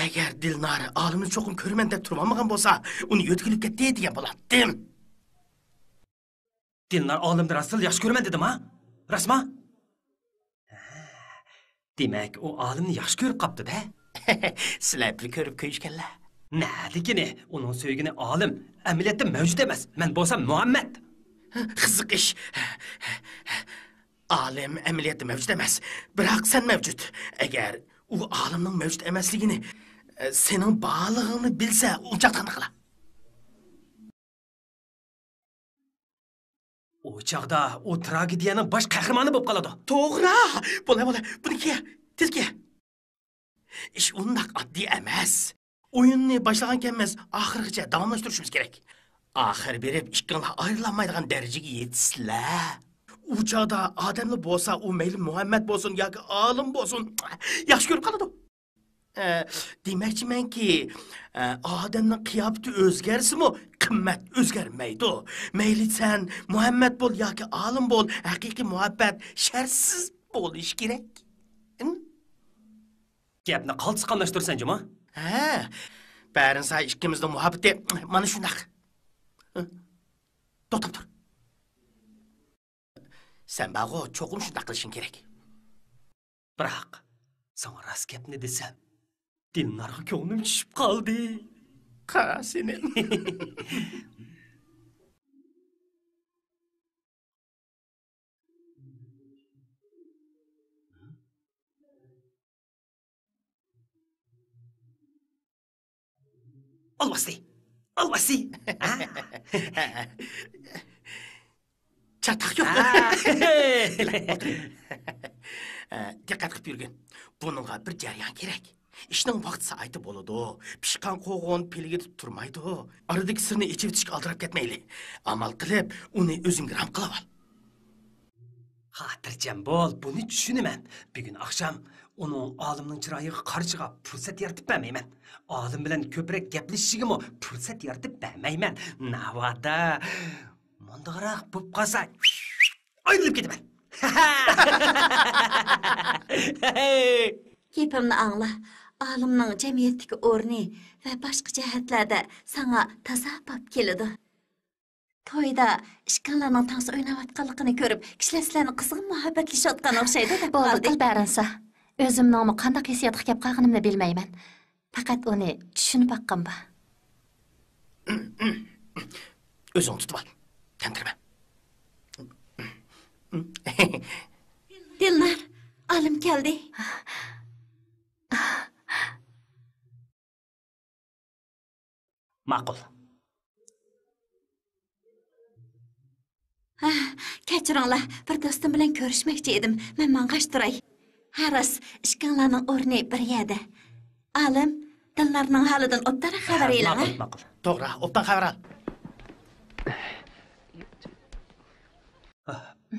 Agar Dilnar olimni cho'qim ko'raman deb turmagan bo'lsa, uni yo'tkilib ketdi degan bo'lardim. Dilnar olimni rasul yaxshi ko'raman dedim, ha? Rasma? Demak, u olimni yaxshi ko'rib qopti-da. Sizlar bir ko'rib ko'yishganlar. Naligini, uning so'ygini olim amaliyotda mavjud emas. Men bo'lsam Muhammad. Qiziq ish. Olim amaliyotda mavjud emas, biroq sen mavjud. Agar u olimning mavjud emasligini, sening borlig'ingni bilsa, unchaqdan qila. O chaqda u tragediyaning bosh qahramoni bo'lib qoladi. To'g'ri. Bo'la. Buniki tezga. Ish undaq oddiy emas. O'yinni boshlaganmiz, oxirigacha davomlashtirishimiz kerak. Oxir berib ikkinglar ayrilmaydigan darajaga yetisizlar. U chaqda odamlar bo'lsa, u mayli Muhammad bo'lsin yoki olim bo'lsin, yaxshi ko'rib qoladi. Demakchimanki, odamning qiyofati o'zgarsa-mu, qimmat o'zgarmaydi. Mayli sen Muhammad bo'l yoki olim bo'l, haqiqiy muhabbat shartsiz bo'lish kerak. Gapni qaltisqonlashtirsan, juma? Barin say ikkimizning muhabbati mana shunaq. To'xtab tur. Sen bag'o cho'qim shunday qilishing kerak. Biroq, sen rost gapni desam, Dilnorga ko'nglim tushib qoldi. Qara seni. Olmasdi. Çatak yok. Dikkat qilib yurgin. Bununğa bir jarayan kerak. İşning vaqti saati bo'ladi. Pishqan qo'g'on peliga turmaydi. Aradagi sirni ichib tishga aldirab ketmayli. Amal qilib, uni o'zing ram qilib ol. Xotirjam bo'l, buni tushunaman. Bugun oqshom uning olimning chiroyiga qarshiga fursat yaratib bermayman. Olim bilan ko'proq gaplashishigimi fursat yaratib bermayman. Navada mundaqroq bo'lib qolsa, ayrilib ketaman. Gepimni angla. Olimning jamiyatdagi o'rni va boshqa jihatlarda sana toza pop keladi. To'yda ishqanlarning tansi o'ynayotganligini ko'rib, kishilar sizlarni qizg'in muhabbatlashayotgan o'xshaydi deb Bo'ldi, qoldi. qil barinsa. O'zimni qanday hissiyatga kelib qolganimni bilmayman. Faqat uni tushunib baqqan ba. O'zing tutib ol. Tantirma. Dilnar, olim keldi. Ma'qul. Kechiringlar, bir do'stim bilan ko'rishmoqchi edim. Men mang'ash turay. Haras, ishqanlarning o'rni bir yerda. Olim, Dillarning holidan obdara xabar eling. Ma'qul. To'g'ri, obdan xabar ol.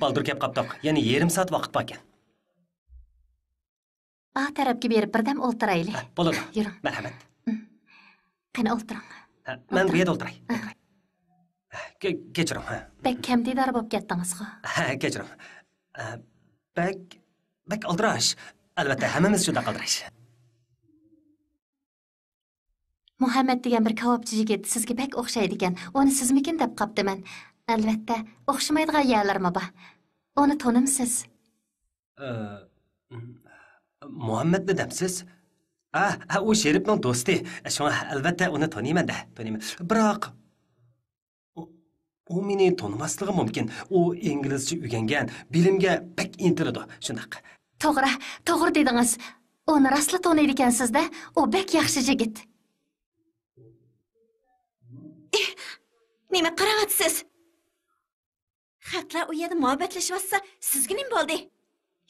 Baldur kelib qopdiq. Ya'ni yarim soat vaqt bor ekan. A tarafga berib birdam o'ltirayli. Bo'ladi. Yuring. Marhamat. Qani o'ltiring. Men bu yerda o'ltiray. Kechiring. Bek kamdidor bo'lib ketdingiz-ku. Kechiring. Bek aldirash. Albatta, hammamiz shunda qaldirash. Muhammad degan bir kavobchi yigit sizga bek o'xshaydi ekan. Uni sizmikin deb qopdiman. Albatta, o'xshamaydigan yerlarmi bor? Uni tanimsiz? Muhammad dedimsiz? U Sherifning do'sti. Shuna albatta uni taniyman-da, taniyman. Biroq u meni tanimasligi mumkin. U inglizcha o'rgangan, bilimga pek intiladi, shundaq. To'g'ri dedingiz. Uni rostla taniydi ekansiz-da. U bek yaxshi yigit. Nima qarayapsiz? Xatlar u yerda muhabbatlashyapsa, sizga nima bo'ldi?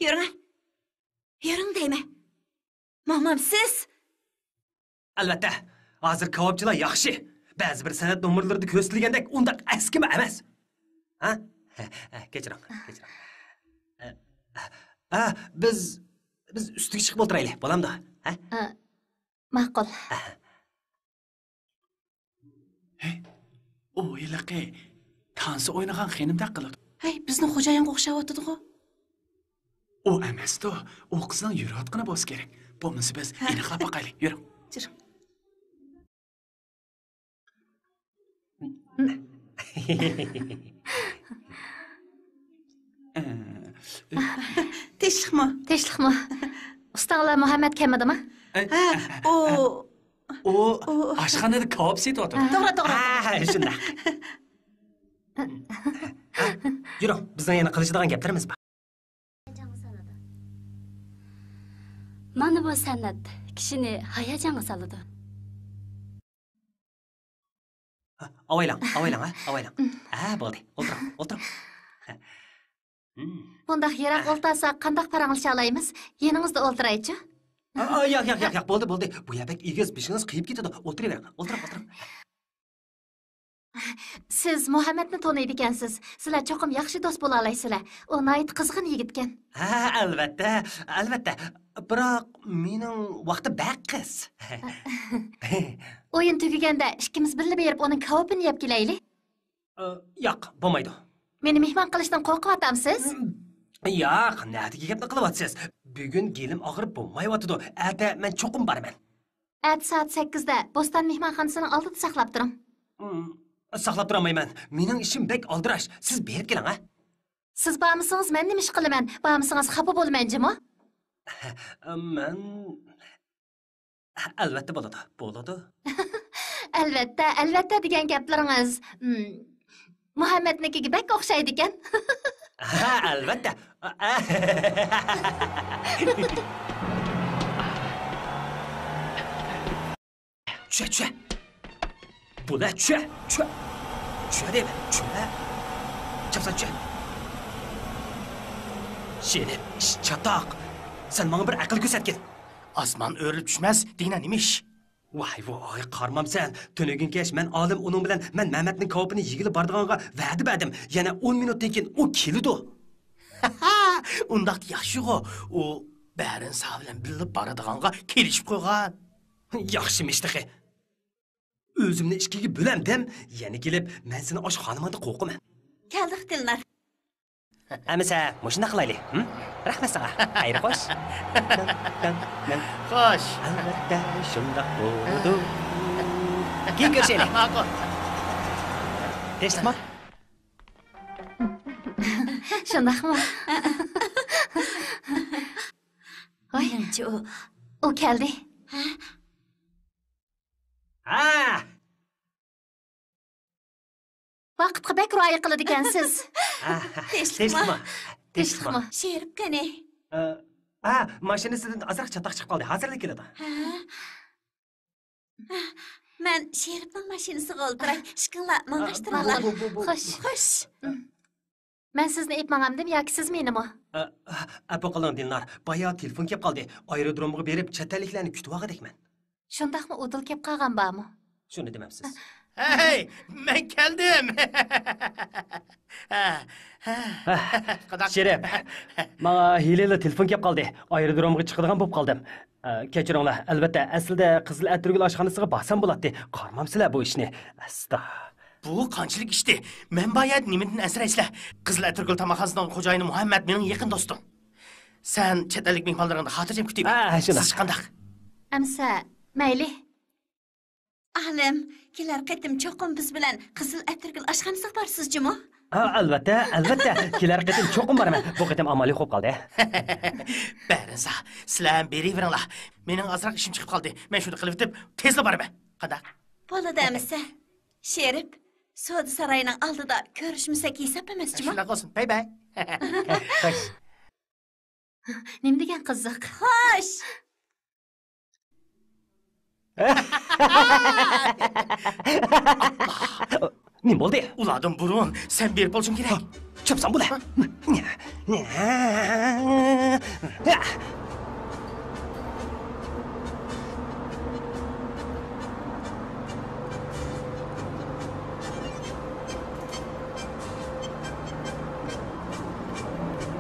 Yuring. Yuring deyman. Mamam siz? Albatta, hozir kavobchilar yaxshi. Ba'zi bir san'at nomerlarida ko'rsatilgandek undaq askima emas. Ha? Kechiring. Biz ustiga chiqib o'tiraylik, bo'lamdi? Ha? Ma'qul. O yilaqi tansi o'ynagan xenimdaq qiladi. Hey, bizni xo'jayinga o'xshayotdi-ku. O emasdi, o qizning yurayotgani bo'lsa kerak. Bo'lmasa biz aniqlab boqaylik. Yuring. Tinchlikmi? Ustalar Muhammad kelmadimi? O oshxonada kavob setyapti. To'g'ri. Shunday. Yuring, bizning yana qilishadigan gaplarimiz bor. Mana bu san'at kishini hayajonga soladi. Avaylang. Bo'ldi. O'tiring. Bundaq yiroq o'ltirsa qanday paranglasha olamiz? Yeningizda o'ltiraychi. Yo'q, bo'ldi. Bu yabak egiz beshingiz qiyib ketadi. O'tiravering. O'tiring. Siz Muhammadni taniydi ekansiz. Sizlar cho'qim yaxshi do'st bo'la olasizlar. U nayt qizg'in yigitkan. Albatta. Biroq mening vaqti baqiz. O'yin tugaganda ikkimiz birga berib uning kavobini yeb kelaylik. Yo'q, bo'lmaydi. Meni mehmon qilishdan qo'rqyapsiz? Yo'q, natiga gapni qilyapsiz. Bugun gelim og'rib bo'lmayotdi. Ata men cho'qim borman. At soat 8da Bo'ston mehmonxonasining oldida saqlab turing. Saqlab turmayman. Mening ishim bek oldirash. Siz berib keling, ha? Siz bormisingiz, men nima ish qilaman? Bormisingiz, xafa bo'lmaymanjimi? Men albatta bo'ladi. Albatta degan gaplaringiz Muhammadnikiga bek o'xshaydi ekan. Albatta. Çö. Bu ne çö? Çö deyim. Çö. Çapsa çö. Şerif, çatak. Sen bana bir akıl göstergin. Osmon o'rilib tushmas degan nima ish? Voy, qarmam sen. Tönögün keç, men olim uning bilan men Mehmetning kavopini yigilib bordiganga va'da berdim. Yana 10 minutdan keyin u keldi. Undaq yaxshi-ku. U barin sağ bilan bilib boradiganga kelishib qo'ygan. Yaxshimishdi. O'zimni ishkiga bo'lamdim. Yana kelib, men seni oshxonamda qo'qiman. Keldik Dilnar. Amisa, mushuna qilaylik. Rahmat sana. Xayr xo'sh. Xo'sh. Albatta shundoq bo'ldi. Keyin ko'rishaylik. Ma'qul. Tinchlikmi? Shundaqmi? Voy, Menimcha u keldi. Ha. Vaqtga bek rioya qiladi ekansiz. Tinchlikmi? Tinchlikmi? Sherib qani? Mashinasidan azroq chatoq chiqib qoldi. Hozirlik keladi. Men Sheribning mashinasiga o'ltiray. Ishqinglar, mang'ashtiringlar. Xo'sh. Men sizni epmanamdim yoki siz menimi? Apa qiling Dilnar. Boya telefon kelib qoldi. Aerodromga berib chetliklarni kutib olgandekman. Shundaqmi o'dil kelib qolgan bormi? Shuni demamsiz. Hey, men keldim. Sherif, menga hilali telefon kelib qoldi. Aerodromga chiqadigan bo'lib qoldim. Kechiringlar, albatta, aslida Qizil Atirgul oshxonasiga borsam bo'ladi. Qarmamsizlar bu ishni. Asta. Bu qanchalik ishdi? Men bayat nimadan asraysizlar? Qizil Atirgul tamoqxonasining xo'jayini Muhammad mening yaqin do'stim. Sen chet ellik mehmonlaringni xotirjam kutib. Siz qandaq? Amsa, mayli. Ahlim, kelar qatim cho'qim biz bilan Qizil Atirgul oshxonasiga borsizmi? Albatta. Kelar qatim cho'qim boraman. Bu qatim amaliy bo'lib qoldi. Barinsa, sizlar beraveringlar. Mening azroq ishim chiqib qoldi. Men shuni qilib bitib, tezla boraman. Qandaq? Bo'ladi amisa. Sherib, Soda saroyining oldida ko'rishmasak hesab emasmi? Shunday qolsin. Bay. Xo'sh. Nima degan qiziq? Xo'sh. Nima bo'ldi? Ulardan burun sen berib bo'lishing kerak. Chopsam bo'la.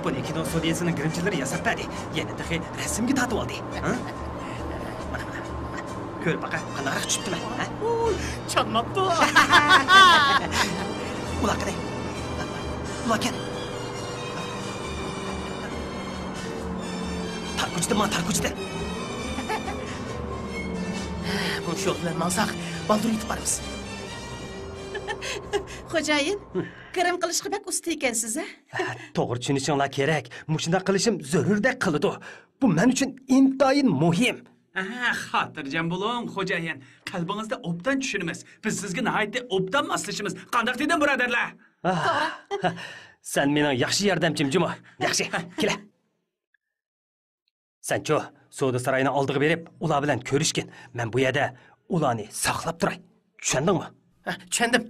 Buni kino studiyasining girimchilari yasab berdi. Yana dahi rasmga tatib oldi. Mana. Ko'r baqa, qanaqroq tushibdimi? Chanmabdi. Ular qanday? Ular kel. Tarkuchdi. Bu shu bilan maqsaq, baldur yetib boramiz. Xo'jayin, kirim qilishga bak usta ekansiz, a? To'g'ri tushunishinglar kerak. Mushunda qilishim zarurdek qiladi. Bu men uchun intayin muhim. Xotirjam bo'ling, xo'jayin. Qalbingizda obdan tushunimiz. Biz sizga nihoyatda obdan moslashimiz. Qanday dedim, birodarlar? Sen mening yaxshi yordamchimjimi? Yaxshi, kela. Sen-chu, Soda saroyini oldiga berib, ular bilan ko'rishgin. Men bu yerda ularni saqlab turay. Tushundingmi? Tushundim.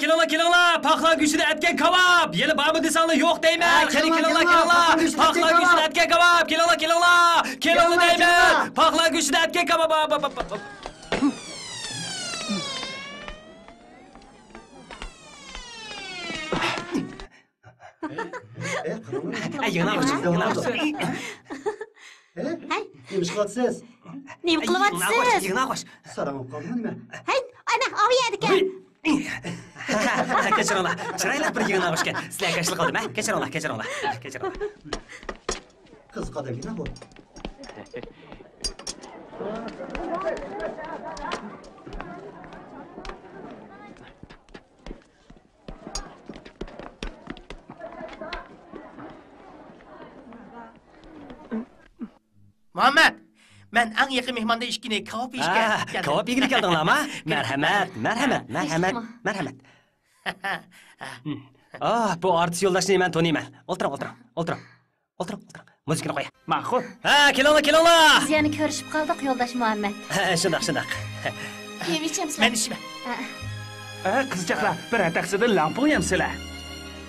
Kelinglar, paxla go'shtida atgan kebab. Yeli bormi desanglar yo'q deyman. Kelinglar. Paxla go'shtida atgan kebab. Kelinglar. Deyman. Paxla go'shtida atgan kebab. Yig'naq. Nima qilyapsiz? Nima qilyapsiz? Yig'naq. Sarang qoldimi nima? Hay, ana, ovyadi ekan. Kechiringlar. Chiroyli bir yig'naq oshgan. Sizlar kashil qoldim, ha? Kechiringlar. Qiz qadagina bu. Muhammad, men eng yaqin mehmonda ishkini kebab yeyishga keldim. Kebab yegilib keldinglarmi? Marhamat. Bu artist yo'ldoshni men taniyman. O'tiring. Muzikani qo'y. Ma'qul. Kelinglar. Biz yana ko'rishib qoldik, yo'ldosh Muhammad. Shundoq. Kim ichamiz? Men ishim. Qizchaqlar, bir ataksida lampa qo'yamsizlar.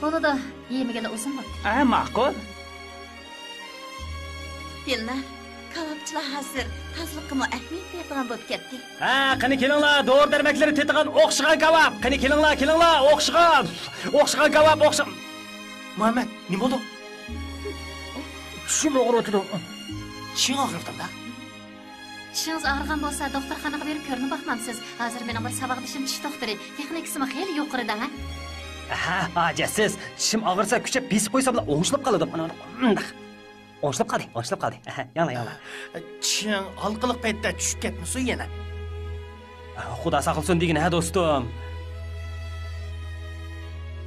Bo'ladi, yemagani o'zim bo'l. Ma'qul. Dilnar, kebapchilar hozir tozliqqa ahamiyat beradigan bo'lib ketdi. Ha, qani kelinglar, doğru darmaklari tetigan o'xshigan kebab. Qani kelinglar, o'xshigan. O'xshigan kebab, o'xshigan. Muhammad, nima bo'ldi? Shim og'riyotdi. Tishing og'ribdimi? Tishingiz og'rigan bo'lsa, doktorxonaga berib ko'rinib boqmamsiz. Hozir mening bir saboqdishim tish doktori, texnikasimi xeyli yuqorida, ha? Ha, hojasiz. Tishim og'irsa kuchab besib qo'ysam bilan o'ngishilib qoladi. O'ngishilib qoldi. Yana. Tishing halqiliq paytda tushib ketmisin yana. Xudo saqlasin degin, ha do'stim.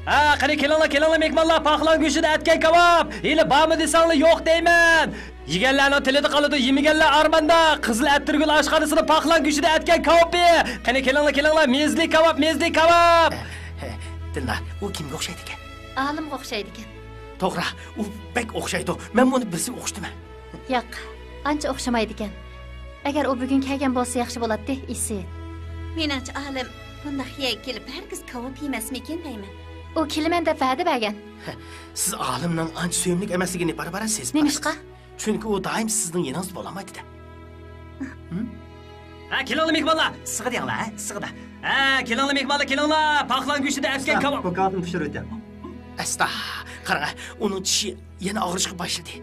Ha, qani kelinglar, mehmonlar, paxlan go'shida atgan kebab. Hali bormi desanglar yo'q deyman. Yeganlarning tilida qoladi, yemaganlar armanda. Qizil attirgul oshxonasida paxlan go'shida atgan kebab. Qani kelinglar, mezli kebab. Dillar, u kimga o'xshaydi ekan? Olimga o'xshaydi ekan. To'g'ri, u bek o'xshaydi. Men buni bilsam o'xshdimi? Yo'q, ancha o'xshamaydi ekan. Agar u bugun kelgan bo'lsa yaxshi bo'ladi, isi. Menimcha olim bunda xiya kelib hargiz kebab yemasmikin deyman. U kelaman deb va'da bergan. Siz olimning ancha suyimlik emasligini baribir sezib Nemishqa? Chunki u doim sizning yaningizda bo'lamaydi-da. Ha, kelinglar mehmonlar, sig'idinglar, sig'ida. Ha, kelinglar mehmonlar, paxlan go'shida atgan kebab. Bu kağıdını pişirdi. Asta, qarang, uning tishi yana og'rishga boshladi.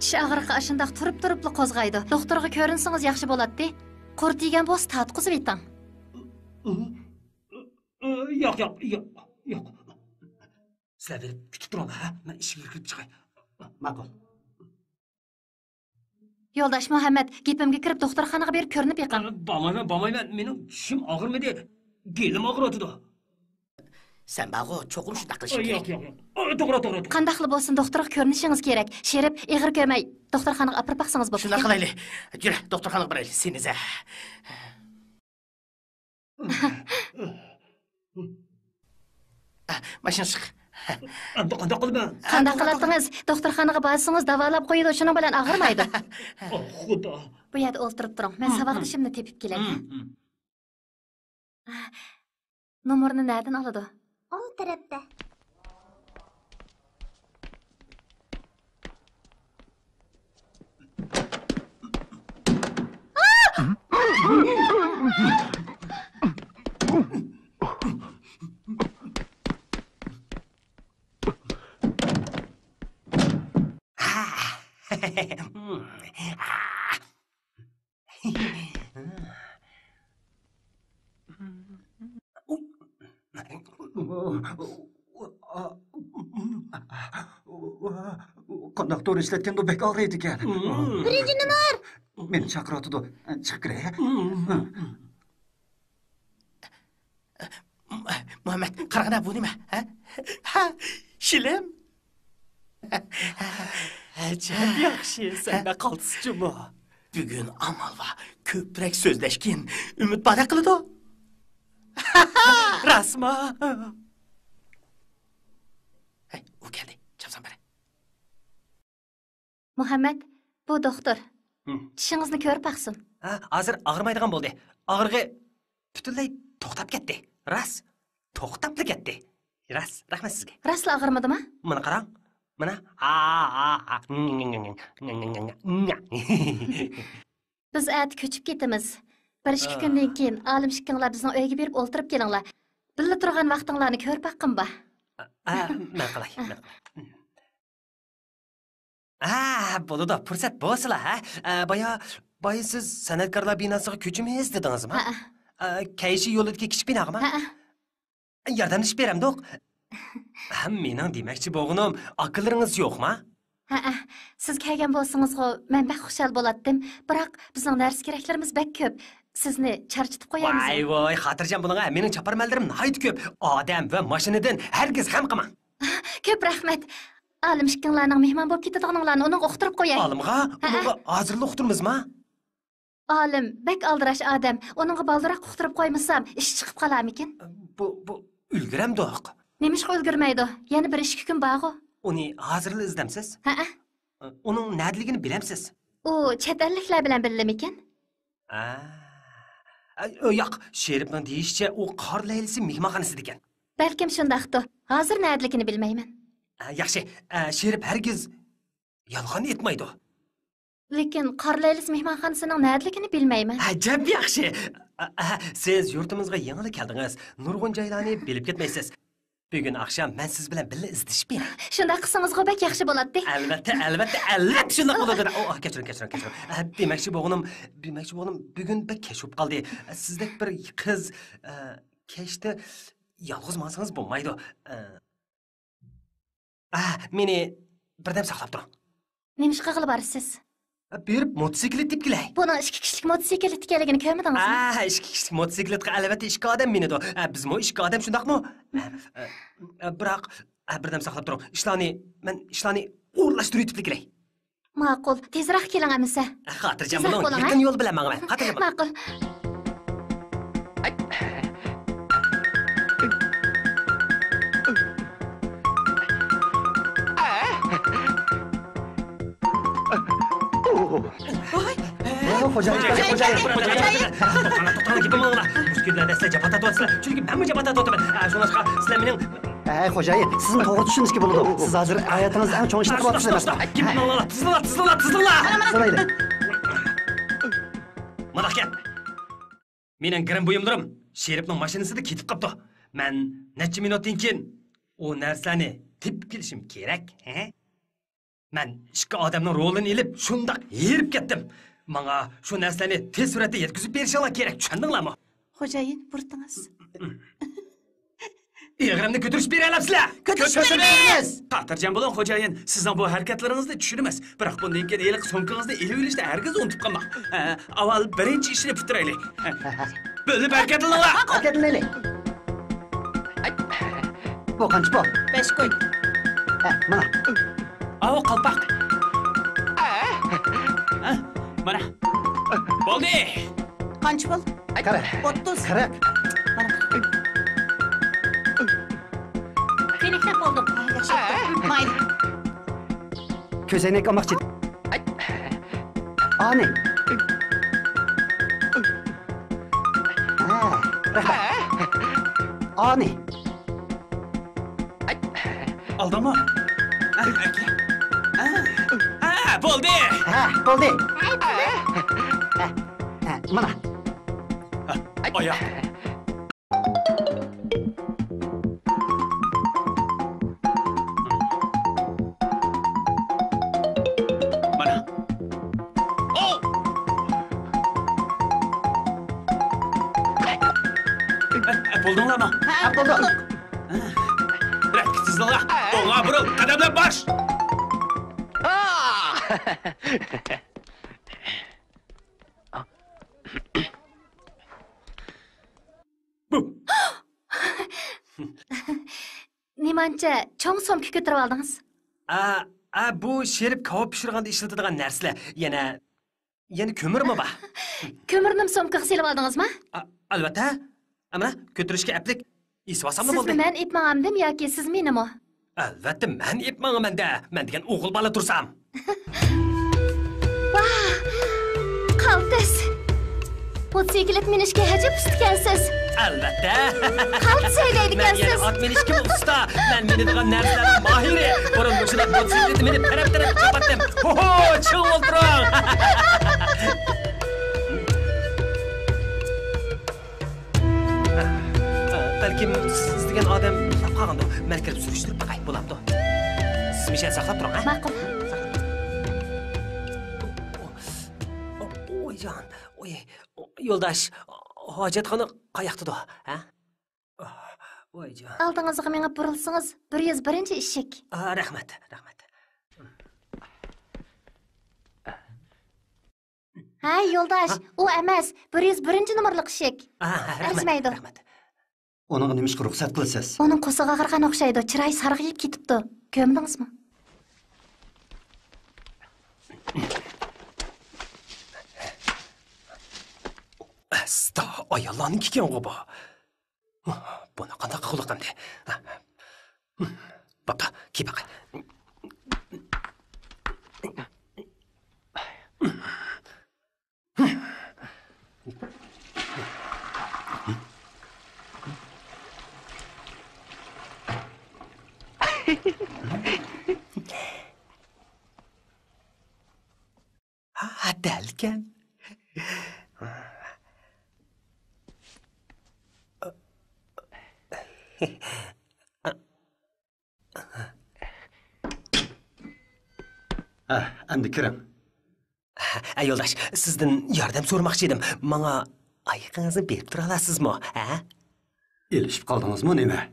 Tish og'riqi ashundoq turib-turibli qo'zg'aydi. Doktorga ko'rinsangiz yaxshi bo'ladi. Qurt yegan bo'lsa tatqizib eting. Yo'q. Sizlar berib kutib turinglar, ha? Men ishga kirib chiqay. Ma'qul. Yo'ldosh Muhammad, gapimga kirib doktorxonaga berib ko'rinib yiqing. Bormayman. Mening tishim og'irmidi. Belim og'riyotdi. Sen bag'o cho'qim shunday qilishing kerak. Yo'q. To'g'ri. Qanday qilib bo'lsin doktorga ko'rinishingiz kerak. Sherib, ig'ir ko'may doktorxonaga olib baqsangiz bo'ladi. Shunday qilaylik. Yur, doktorxonaga boraylik. Seniz. Mashina chiq. Qanday qildim? Qanday qiladingiz? Doktorxonaga borsangiz davolab qo'yadi, shuning bilan og'irmaydi. Xudo. Bu yerda o'ltirib turing. Men saboqdishimni tepib kelay. Nomerni nereden oladi? O tarafda. Konduktor işletgende bek ağrıydı ekan. Birinci nomer. Meni chaqiryotdi. Chiqib kiray. Muhammad, qarag'ana bu nima? Ha, shilim. Ajab yaxshi, senda qolsizchimi? Bugun amal va ko'proq so'zlashgan umid paydo qiladi. Rasma. Hey, u keldi. Chapsan bari. Muhammad, bu doktor. Tishingizni ko'rib baqsin. Ha, hozir og'rimaydigan bo'ldi. Og'rig'i butunlay to'xtab ketdi. To'xtab ketdi. Rahmat sizga. Rasla og'rimadimi? Mana qarang. Mana. Biz at ko'chib ketamiz. 1-2 kundan keyin olim shikkinglar bizning uyga berib o'ltirib kelinglar. Billa turgan vaqtinglarni ko'rib baqin ba. Men qilay. Bo'ladi, fursat bo'lsa-la, ha? Boya siz san'atkorlar binosiga ko'chimiz dedingizmi? Kayshi yo'lidagi kichik binomi? Yordamlashib beramdoq. Mening demoqchi bo'lganim, aqllaringiz yo'qmi? Siz kelgan bo'lsangiz-ku, men bak xushal bo'lardim. Biroq bizning dars keraklarimiz bak ko'p. Sizni charchitib qo'yamiz. Voy, xotirjam bo'ling, mening chaparmanlarim nihoyat ko'p. Odam va mashinadan hargiz ham qilmang. Ko'p rahmat. Olim shikkinglarning mehmon bo'lib ketadiganlarni uning o'qtirib qo'yay. Olimga hozirlik o'qtirmizmi? Olim, bak aldirash odam. Uningga baldiroq o'qtirib qo'ymasam, ish chiqib qolarmikin? Bu ulguramdoq. Nemishqa ulgurmaydi? Yana 1-2 kun bog'i. Uni hozirli izdamsiz? Uning nadligini bilamsiz? U chet elliklar bilan birlamikin? Yo'q, Sheripning deyishicha, u qor laylisi mehmonxonasida ekan. Balkim shundaqdir. Hozir nadaligini bilmayman. Yaxshi, Sherip hargiz yolg'on aytmaydi. Lekin Qorlaylis mehmonxonasining nadaligini bilmayman. Ajab yaxshi. Siz yurtimizga yangi keldingiz. Nurg'un joylarni bilib ketmaysiz. Bugun akşam men siz bilan birga izdishib beray. Shunda qilsangiz bek yaxshi bo'ladi. Albatta shunday bo'ladi. Kechiring. Demakchi bo'g'inim, bugun bir kechib qoldi. Sizdek bir qiz kechda yolg'iz bo'lsangiz bo'lmaydi. Meni birdam saqlab turing. Nima ish qilib borsiz? Berib motosiklet deb kelay. Buni 2 kishilik motosiklet ekanligini ko'rmadingizmi? 2 kishilik motosikletga albatta 2 odam minadi. Bizmi 2 odam shundaqmi? Biroq birdam saqlab turing. Ishlarni o'rlashtirib yetib kelay. Ma'qul, tezroq keling amisa. Xotirjam bo'ling. Yaqin yo'l bilan manga. Xotirjam bo'ling. Ma'qul. Xo'jayin. To'xtang, gapim bo'lma. Mushkullarda sizlar jabhat atyapsizlar. Chunki men jabhat atyapman. Shunga sizlar mening xo'jayin, sizni to'g'ri tushunishga bo'ladi. Siz hozir hayotingizni eng cho'ng ishni qilyapsiz. Gapim bo'lma. Tizla. Mana aka. Mening girim buyumlarim Sheripning mashinasida ketib qopti. Men necha minutdan keyin o narsani tepib kelishim kerak, Men 2 odamning rolini ilib, shundaq yerib ketdim. Menga shu narsani tez suratda yetkazib berishinglar kerak, tushundinglarmi? Xo'jayin, burtingiz. Ig'rimni ko'tarish bera olasizlar. Ko'tarishmaymiz. Xotirjam bo'ling, xo'jayin. Sizning bu harakatlaringizni tushunamiz. Biroq bundan keyin eliq so'mkangizni elib olishni hargiz unutib qolmang. Avval birinchi ishni bitiraylik. Bo'lib harakatlaninglar. Harakatlanaylik. Bu qancha pul? 5 qo'y. Mana. Ava qalpoq. Mana. Bo'ldi. Qancha pul? 40. 30. 40. Kenikli qo'ldim. Yaxshi. Mayli. Ko'zoynak olmoqchi. Ani. Ani. Aldimi? Bo'ldi. Bo'ldi. Mana. Oyoq. Mana. Bo'ldinglarmi? Bo'ldi. Bırak tizlalar. Oğa burul. Qadamlar baş. Nimancha cho'ng so'mka ko'tarib oldingiz? Bu Sherip kavob pishirganda ishlatadigan narsalar. Yana ko'mirmi bor? Ko'mirni so'mkaga silib oldingizmi? Albatta. Mana ko'tarishga aplik isvasammi bo'ldi? Siz men epmagandim yoki siz menimi? Albatta men epmaganman-da. Men degan o'g'il bola tursam. Vah! Qaltis. Motosiklet minishga hajib ustkansiz. Albatta. Qaltis o'ylaydigansiz. Men ot minishga usta. Men minadigan narsalar mohiri. Burun bo'shilab motosikletni minib taraf-taraf chapatdim. Ho, chiq o'ltiring. Balkim siz degan odam qolganda men kirib surishtirib baqay bo'ladi. Siz mishal saqlab turing, ha? Ma'qul. Oyjon, yo'ldosh, hojatxona qayoqda, ha? Oyjon. Oldingizga menga burilsangiz 101-eshik. Rahmat. Ha, yo'ldosh, u emas, 101-nomerlik eshik. Arzimaydi. Onun nima ishga ruxsat qilasiz? Onun qo'sig'i ag'argan o'xshaydi. Chiroyi sarg'ayib ketibdi. Ko'mdingizmi? Asta, ayollarning kikan bu. Buni qanday qilqamdi? Baba, kibaq. Ha, dəlkən. Əmdi kirim. Yoldaş, sizdən yardım sormaqçı idim. Bana ayıqınızı berib tura alasızmı? Elişib qaldınızmı, neme?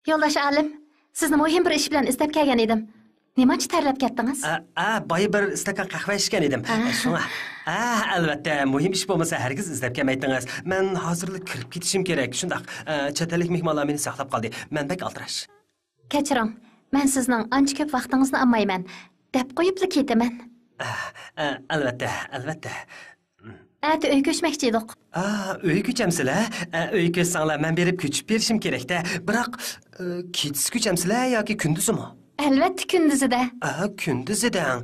Yo'ldosh Alim, sizni muhim bir ish bilan izlab kelgan edim. Nimachi tarlab ketdingiz? Boya bir stakan qahva ichgan edim. Shunga. Albatta, muhim ish bo'lmasa hargiz izlab kelmaydingiz. Men hozirlik kirib ketishim kerak. Shundaq, chet ellik mehmonlar meni saqlab qoldi. Men bek altirash. Kechiring, men sizning ancha ko'p vaqtingizni olmayman deb qo'yibli ketaman. Albatta. Ati uy ko'chmoqchi edik. Uy ko'chamsizlar? Uy ko'chsanglar men berib ko'chib berishim kerak-da. Biroq kechis ko'chamsizlar yoki kunduzimi? Albatta kunduzida. Kunduzidan.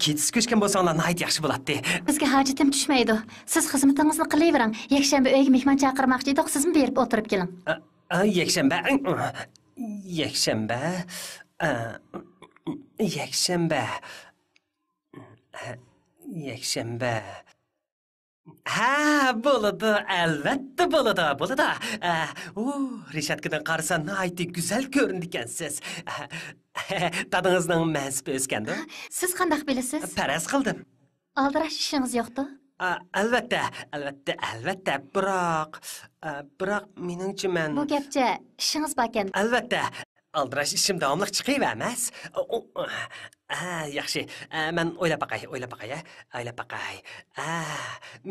Kechis ko'chgan bo'lsanglar nihoyat yaxshi bo'ladi. Bizga hojatim tushmaydi. Siz xizmatingizni qilavering. Yakshanba uyga mehmon chaqirmoqchi edik, sizmi berib o'tirib keling. Yakshanba. Ha, bo'ladi, albatta bo'ladi. Reshatkadan qarasa nihoyat go'zal ko'rindikansiz. Tadingizning mansibi o'sgandi? Siz qanday bilasiz? Faraz qildim. Aldirash ishingiz yo'qdi? Albatta. Biroq meningcha men Bu gapcha ishingiz bor ekan. Albatta. Aldirash ishim davomli chiqavermas. Yaxshi. Men o'ylab baqay.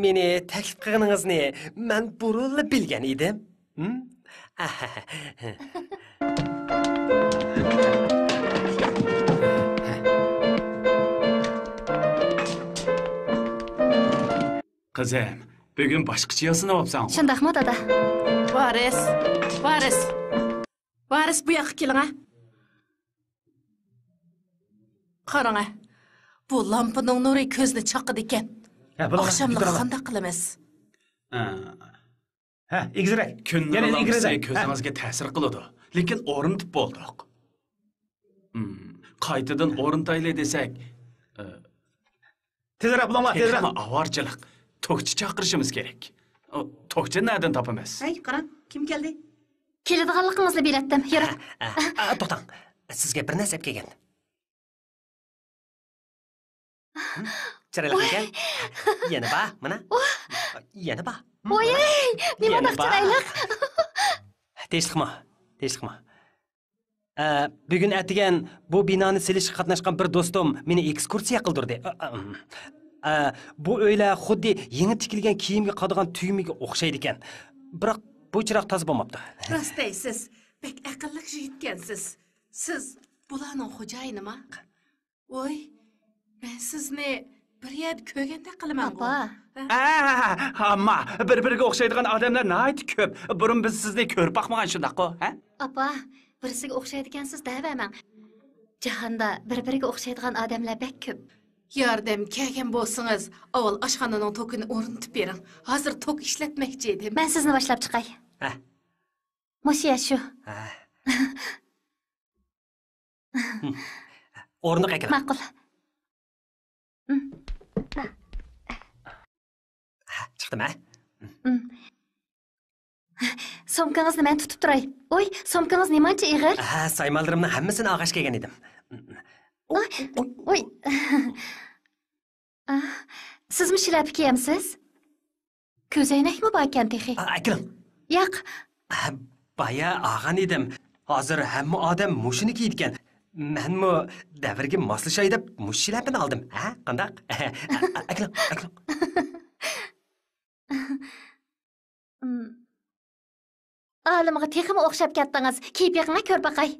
Meni taklif qilganingizni men burunli bilgan edim. Qizim, bugun boshqacha yasinayapsan. Shundaqmi, dada? Varis bu yoqqa keling, ha. Qarang, bu lampaning nuri ko'zni chaqidi ekan. Oqshomlik qanday qilamiz? Egizrak. Kunning lampasi ko'zingizga ta'sir qiladi, lekin o'rnitib bo'ldik. Qaytadan o'rnitaylik desak, tezroq bo'linglar, tezroq. Avorchilik. Tokchi chaqirishimiz kerak. Tokchi nereden topamiz? Hey, qarang, kim keldi? Keladiganligingizni biletdim. Yuring. To'xtang. Sizga bir narsa kelgan. Chiroyli ekan. Yana ba, mana. Yana ba. Voy, nima chiroyli. Tinchlikmi? Bugun atigan bu binoni silishga qatnashgan bir do'stim meni ekskursiya qildirdi. Bu o'ylar xuddi yangi tikilgan kiyimga qadigan tuyumiga o'xshaydi ekan. Biroq bu chiroq toza bo'lmabdi. Rost deysiz, bek aqlli yigitkansiz. Siz bularning xo'jayinimi? Voy, men sizni bir yer ko'rganda qilaman. Amma bir-biriga o'xshaydigan odamlar nihoyat ko'p. Burun biz sizni ko'rib boqmagan shundaq-ku, ha? Apa, birisiga o'xshaydigansiz deyapman. Jahonda bir-biriga o'xshaydigan odamlar bek ko'p. Yordam kelgan bo'lsangiz, avval oshxonaning tokini o'rnitib bering. Hozir tok ishlatmoqchi edim. Men sizni boshlab chiqay. Mushiya shu. O'rni qayerda? Ma'qul. Chiqdimi? Somkangizni men tutib turay. Voy, somkangiz nimancha ig'ir? Saymaldirimni hammasini og'ash kelgan edim. Voy. Sizmi shilab kiyamsiz? Ko'zoynakmi bor ekan texi? Akram. Yo'q. Baya og'an edim. Hozir hamma odam mushini kiydigan. Menmi davrga moslashay deb mush shilabini oldim. Qandaq? Akram. Olimga teximi o'xshab ketdingiz. Kiyib yiqingga ko'r baqay.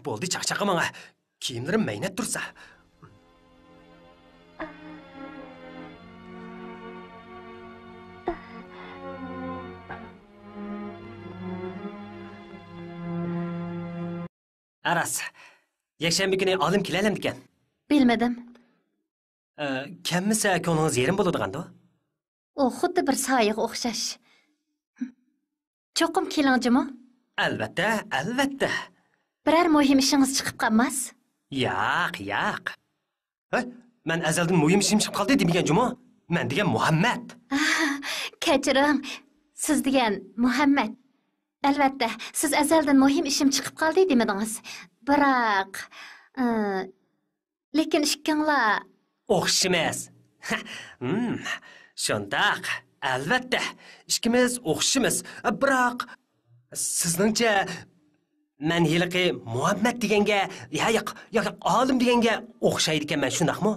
Bo'ldi, chaqchaqa menga. Kiyimlarim maynab tursa. Aras, yakshanba kuni olim kelalamdikan. Bilmedim. Kemmisa ko'nglingiz yerim bo'ladigan-da. O xuddi bir soyaga o'xshash. Cho'qim kelingjimi? Albatta, albatta. Biror muhim ishingiz chiqib qolmas? Yo'q. Men azaldan muhim ishim chiqib qoldi demagan juma. Men degan Muhammad. Kechiring. Siz degan Muhammad. Albatta, siz azaldan muhim ishim chiqib qoldi demadingiz. Biroq, lekin ikkinglar o'xshamas. Shundaq. Albatta, ikkimiz o'xshimiz. Biroq sizningcha men yiliqi Muhammad deganga, yo'q, olim deganga o'xshaydi ekanman, shundaqmi?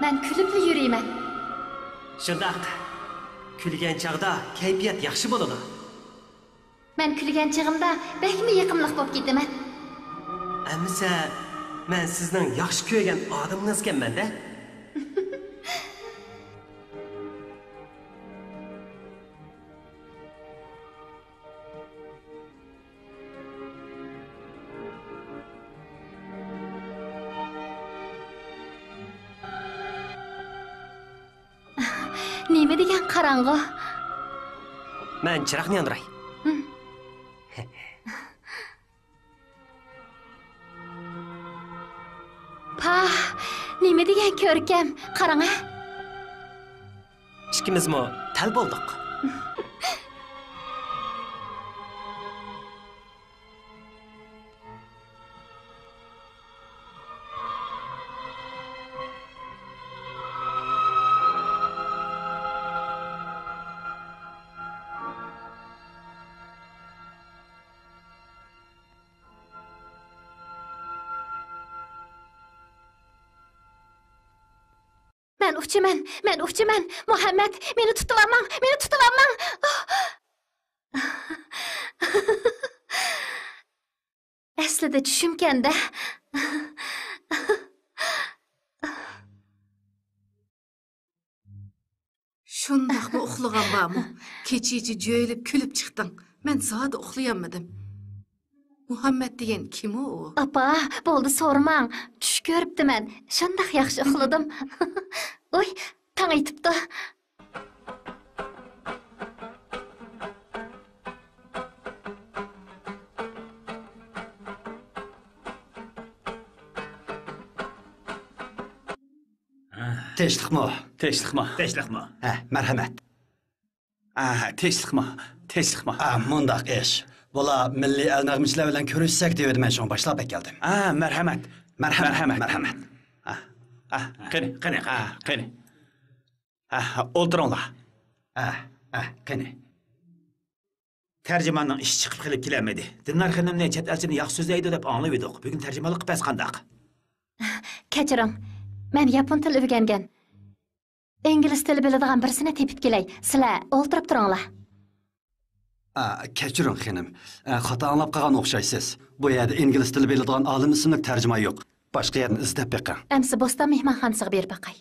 Men kulib yurayman. Shundaq. Kulgan chaqda kayfiyat yaxshi bo'ladi. Men kulgan chaqimda bekmi yiqimliq bo'lib ketaman. Amsa men sizning yaxshi ko'rgan odamingiz ekanman-da. Nima degan qarang'i? Men chiroqni yondiray. Nima degan ko'rkam? Qarang-a. Ikkimizmi tal bo'ldik. Men uçaman. Muhammed, meni tutib olmang. Aslida tushimkanda. Shundaqmi uxlagan bormi? Kechichi jo'yilib kulib chiqding. Men zodi uxlayolmadim. Muhammed degan kim o? Apa, bo'ldi so'ramang. Tush ko'ribdiman. Shundaq yaxshi uxladim. Oy, tang aytibdi. Tinchlikmi? Marhamat. Tinchlikmi? Mundaq ish. Bola milliy al-nag'michilar bilan ko'rishsak deb edim, men shuni boshlab keldim. Marhamat. Qani. O'ltiringlar. Qani. Tercümanın iş çıkıp gelip gelemedi. Dinler hanım ne chet elçini yaxşı sözleydi dep anlab edik. Bugün tercümanlık pes qandaq. Kechiring. Men yapon tili o'rgangan. Ingliz tili biladigan birisini tepib kelay. Sizlar o'ltirib turinglar. Kechiring xonim. Xato anglab qolgan o'xshaysiz. Bu yerda ingliz tili biladigan olim ismli tarjima yo'q. Boshqa yerni izlab beqing. Amsi Bo'ston mehmonxonasiga berib baqay.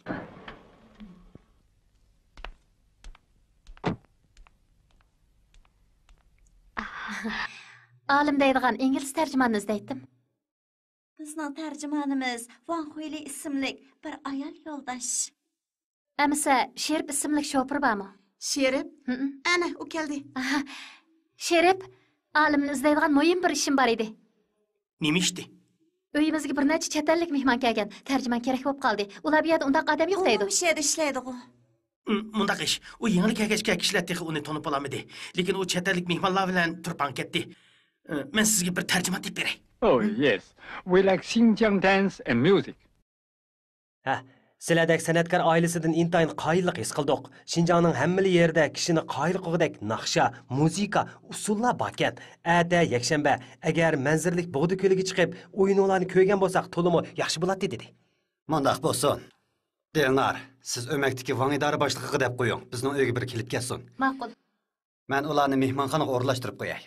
Olim deydigan ingliz tarjimonni izlaydim. Bizning tarjimonimiz Van Xoyli ismli bir ayol yo'ldosh. Amsa Sherib ismli shofir bormi? Sherib? Ana, u keldi. Sherib, olimni izlaydigan muhim bir ishim bor edi. Nima ishdi? Uyimizga bir necha chet ellik mehmon kelgan. Tarjimon kerak bo'lib qoldi. Ular bu yerda undaq odam yo'q deydi. U yerda ishlaydi-ku. Mundaq ish. U yengil kelgachga kishilar texi uni tanib olmadi. Lekin u chet ellik mehmonlar bilan turpan ketdi. Men sizga bir tarjima deb beray. Oh, yes. We like Xinjiang dance and music. Ha, sizlardek san'atkor oilasidan intayin qoyillik his qildik. Xinjiangning hamma yerda kishini qoyil qilgudek naqsha, muzika, usullar bor ekan. Ada yakshanba agar manzirlik Bog'da ko'liga chiqib, o'yinlarni ko'rgan bo'lsak, to'limi yaxshi bo'ladi dedi. Mundaq bo'lsin. Dilnar, siz o'makdagi Wang idora boshlig'iga deb qo'ying. Bizning uyga bir kelib kelsin. Ma'qul. Men ularni mehmonxonaga o'rlashtirib qo'yay.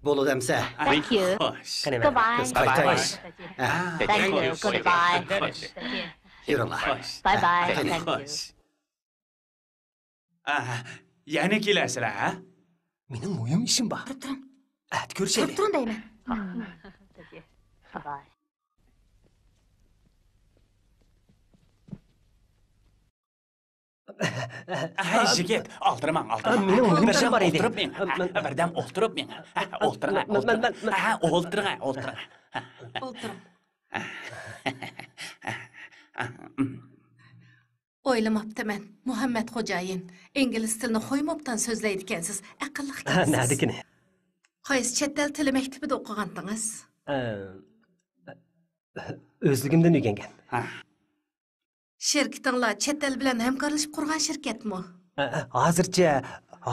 Bo'ladi amsa. Thank you. Goodbye. Thank you. Goodbye. Yuringlar. Bye bye. Thank you. Yana kelasizlar, ha? Mening muhim ishim bor. Turib turing. Ko'rishaylik. Turib turing deyman. Bye. Jigit, oltiraman. Mening muhim ishim bor edi. Birdan o'ltirib men. O'ltiring. O'ltiring. O'ylamabdiman. Muhammad xo'jayin ingliz tilini qo'ymabdan so'zlaydi ekansiz. Aqlli ekansiz. Nadikini? Qaysi chet el tili maktabida o'qigandingiz? O'zligimdan o'rgangan. Şirketinglar chet el bilan hamkorlashib qurgan shirkatmi?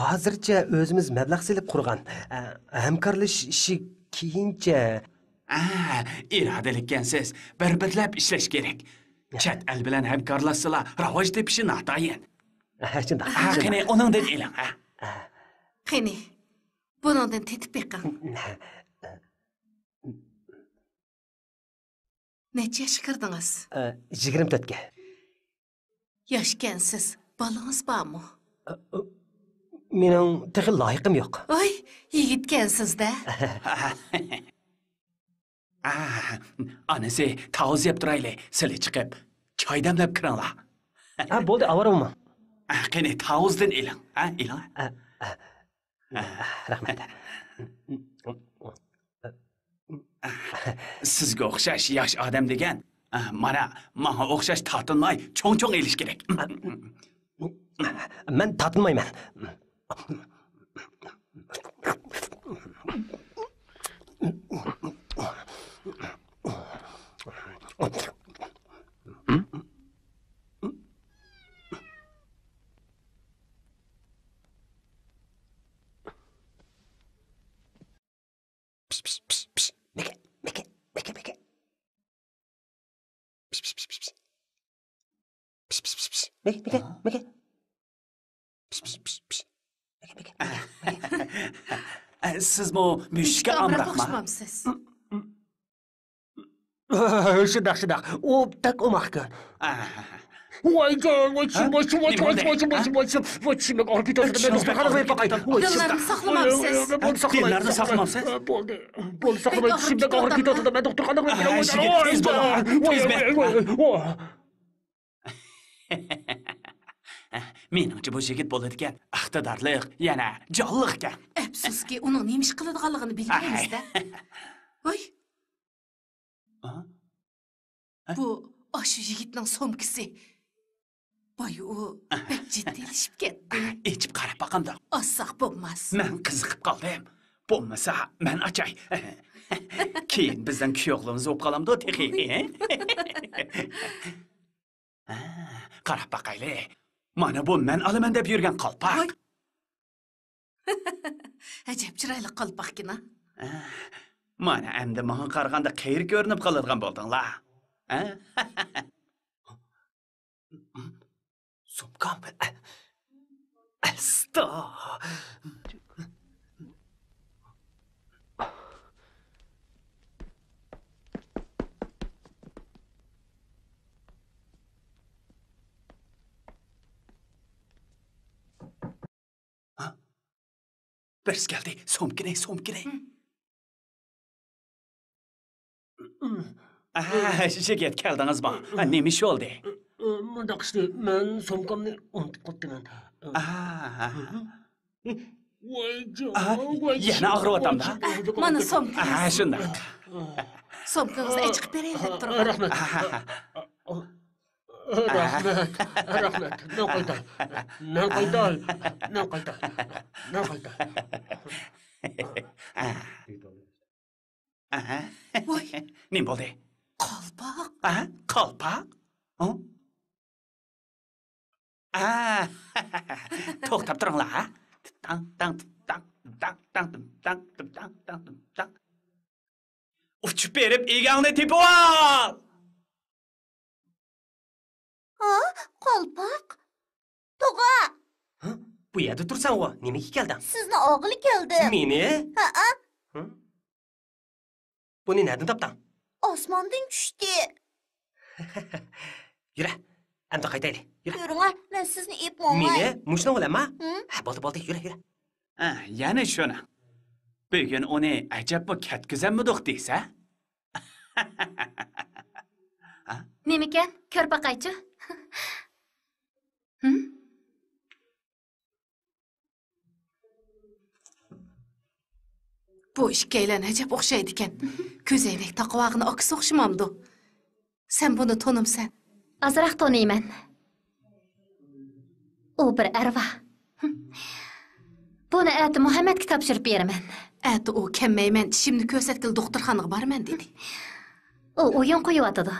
Hozircha o'zimiz mablag' selib qurgan. Hamkorlash ishi keyincha. İradelikkensiz, bir-birlab ishlash kerak. Chet el bilan hamkorlashsalar, rivoj tepishi natayin. Qani uningdan eling, ha? Qani, buningdan tetib beqing. Necha yoshga kirdingiz? 24 ga. Yoshkansiz, bolangiz bormi? Mening texi loyiqim yo'q. Oy, yigitkansiz-da. Anasi, tavuz yeb turayli, sizlar chiqib, choy damlab kiringlar. Bo'ldi, avaraman. Qani tavuzdan eling, ha? Eling. Rahmat. Sizga o'xshash yosh odam degan, menga o'xshash tortinmay, cho'ng-cho'ng elish kerak. Men tortinmayman. Sizmi mushukka amroqmi? Shundoq. U tak umoqqa. Voyjon, Dillarni saqlamamsiz. Dillarni saqlamamsiz? Bo'ldi, saqlamayman. Shundoq og'ir ketadi. Men doktorxonaga Menimcha bu yigit bo'ladi ekan, iqtidorliq, yana jonliq ekan. Afsuski, uning nima ish qiladiganligini bilmaymiz-da. Voy. Bu shu yigitning somkisi. Voy, u pek jiddiylashib ketdi. Ichib qarab boqamda. Ossaq bo'lmas. Men qiziqib qoldim. Bo'lmasa, men achay. Keyin bizdan kuyovligimiz bo'lib qolamdi, texi. Qarab boqayli. Mana bu men olaman deb yurgan qalpoq. Ajab chiroyli qalpoqkina. Mana endi menga qaraganda qayr ko'rinib qoladigan bo'ldinglar. Sumkam. Asta. Birisi geldi. Somkine. Jigit keldiniz mi? Nima ish oldu? Mundaq ishni men somkamni unutib qoldim. Yana og'riyapman-da. Mana somkangiz. Shunday. Somkangizni chiqib beraylik turib. Rahmat. Rahmet. Men qayta. Men qayta. Voy, nim bo'ldi? Qalpoq. Qalpoq? To'xtab turinglar. Tang tang tang tang tang tang tang tang tang. Uchib berib egangni tepib ol. Qalpoq. Tog'a, Bu yerda tursan-ku, nimaga kelding? sizni o'g'li keldi. Meni? Ha, Buni nereden topding? osmondan tushdi. Yura, endi qaytaylik. Yura. Yuringlar, men sizni ep olmay. Meni mushni o'lama? Ha, bo'ldi, yura. Yana shuni. Bugun uni ajabmi katkizanmidiq deysa? Nima ekan? Ko'r baqaychi. Bu ikkilan ajab o'xshaydi ekan. Ko'zoynak taqvog'ini oks o'xshamamdi. Sen buni tanımsan. Azroq tanıyman. U bir arvoh. Buni ati Muhammadga topshirib beraman. Ati u kelmayman, tishimni ko'rsatkil doktorxonaga boraman dedi. U o'yin qo'yayotdi.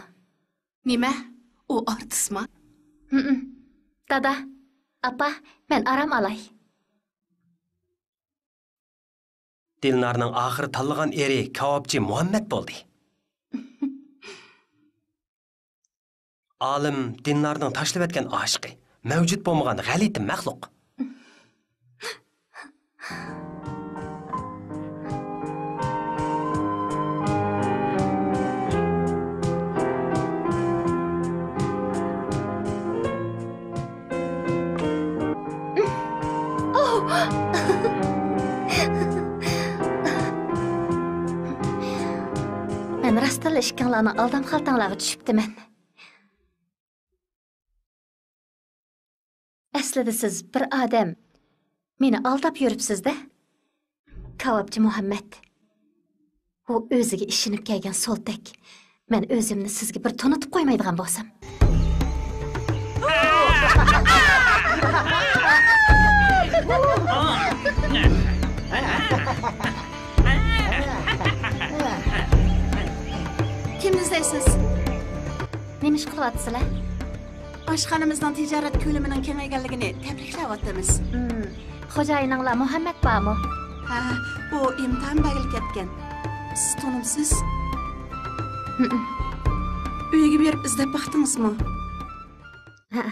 Nima? U artistmi? Dada, apa, men aram olay. Dilnarning oxiri tanlagan eri kavobchi Muhammad bo'ldi. Olim Dilnarning tashlab etgan oshiqi, mavjud bo'lmagan g'alati maxluq. Men rastdan ishkanlarni aldam xaltanglarga tushibdiman. Aslida siz bir odam meni aldab yuribsiz-da. Kavobchi Muhammad. U o'ziga ishinib kelgan so'ltak. Men o'zimni sizga bir tanitib qo'ymaydigan bo'lsam. Kim izlaysiz? Nima ish qilyapsizlar? Oshxonamizning tijorat ko'lamining kengayganligini tabriklayapmiz. Xo'jayininglar Muhammad bormi? Ha, u imtihon bag'il ketgan. Siz tanimsiz? Uyga berib izlab baxtingizmi? Ha.